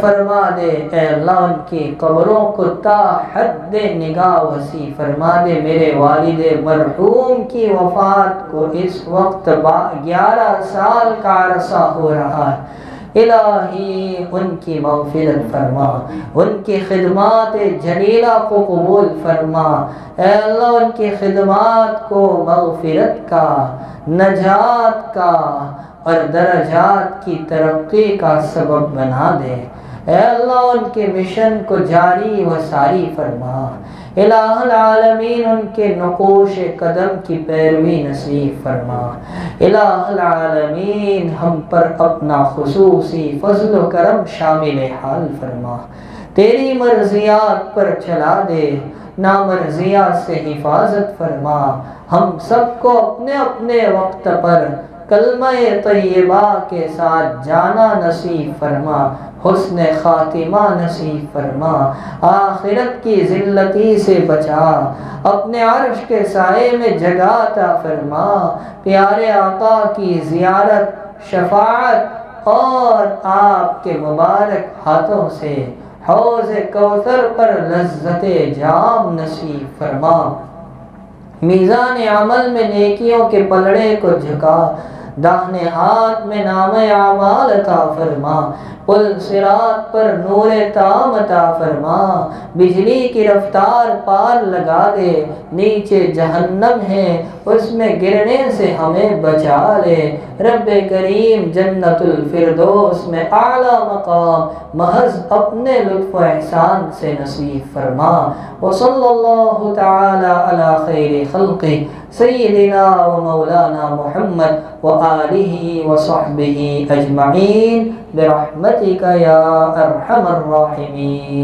فرما دے۔ اے اللہ ان کی قبروں کو تا حد نگاہ وسیع فرما دے۔ میرے والد مرحوم کی وفات کو اس وقت 11 سال کا عرصہ ہو رہا ہے، الہی ان کی مغفرت فرما، ان کی خدمات جلیلہ کو قبول فرما۔ اے اللہ ان کی خدمات کو مغفرت کا، نجات کا، اور درجات کی ترقی کا سبب بنا دے۔ اے اللہ ان کے مشن کو جاری و ساری فرما۔ الہ العالمین ان کے نقوش قدم کی پیروی نصیب فرما۔ الہ العالمین ہم پر اپنا خصوصی فضل و کرم شامل حال فرما۔ تیری مرضیات پر چلا دے، نامرضیات سے حفاظت فرما۔ ہم سب کو اپنے اپنے وقت پر کلمہ طیبہ کے ساتھ جانا نصیب فرما، حسن خاتمہ نصیب فرما، آخرت کی ذلتی سے بچا، اپنے عرش کے سائے میں جگہ عطا فرما۔ پیارے آقا کی زیارت، شفاعت اور آپ کے مبارک ہاتھوں سے حوض کوثر پر لذت جام نصیب فرما۔ میزان عمل میں نیکیوں کے پلڑے کو جھکا، داہنے ہاتھ میں نام اعمال عطا فرما۔ پل صراط پر نور تام عطا فرما، بجلی کی رفتار پار لگا دے۔ نیچے جہنم ہے اس میں گرنے سے ہمیں بچا لے۔ رب کریم جنت الفردوس میں اعلیٰ مقام محض اپنے لطف و احسان سے نصیب فرما۔ وصلی اللہ تعالی علی خیر خلقہ سیدنا و مولانا محمد وآلہ وصحبہ اجمعین برحمتک یا ارحم الراحمین۔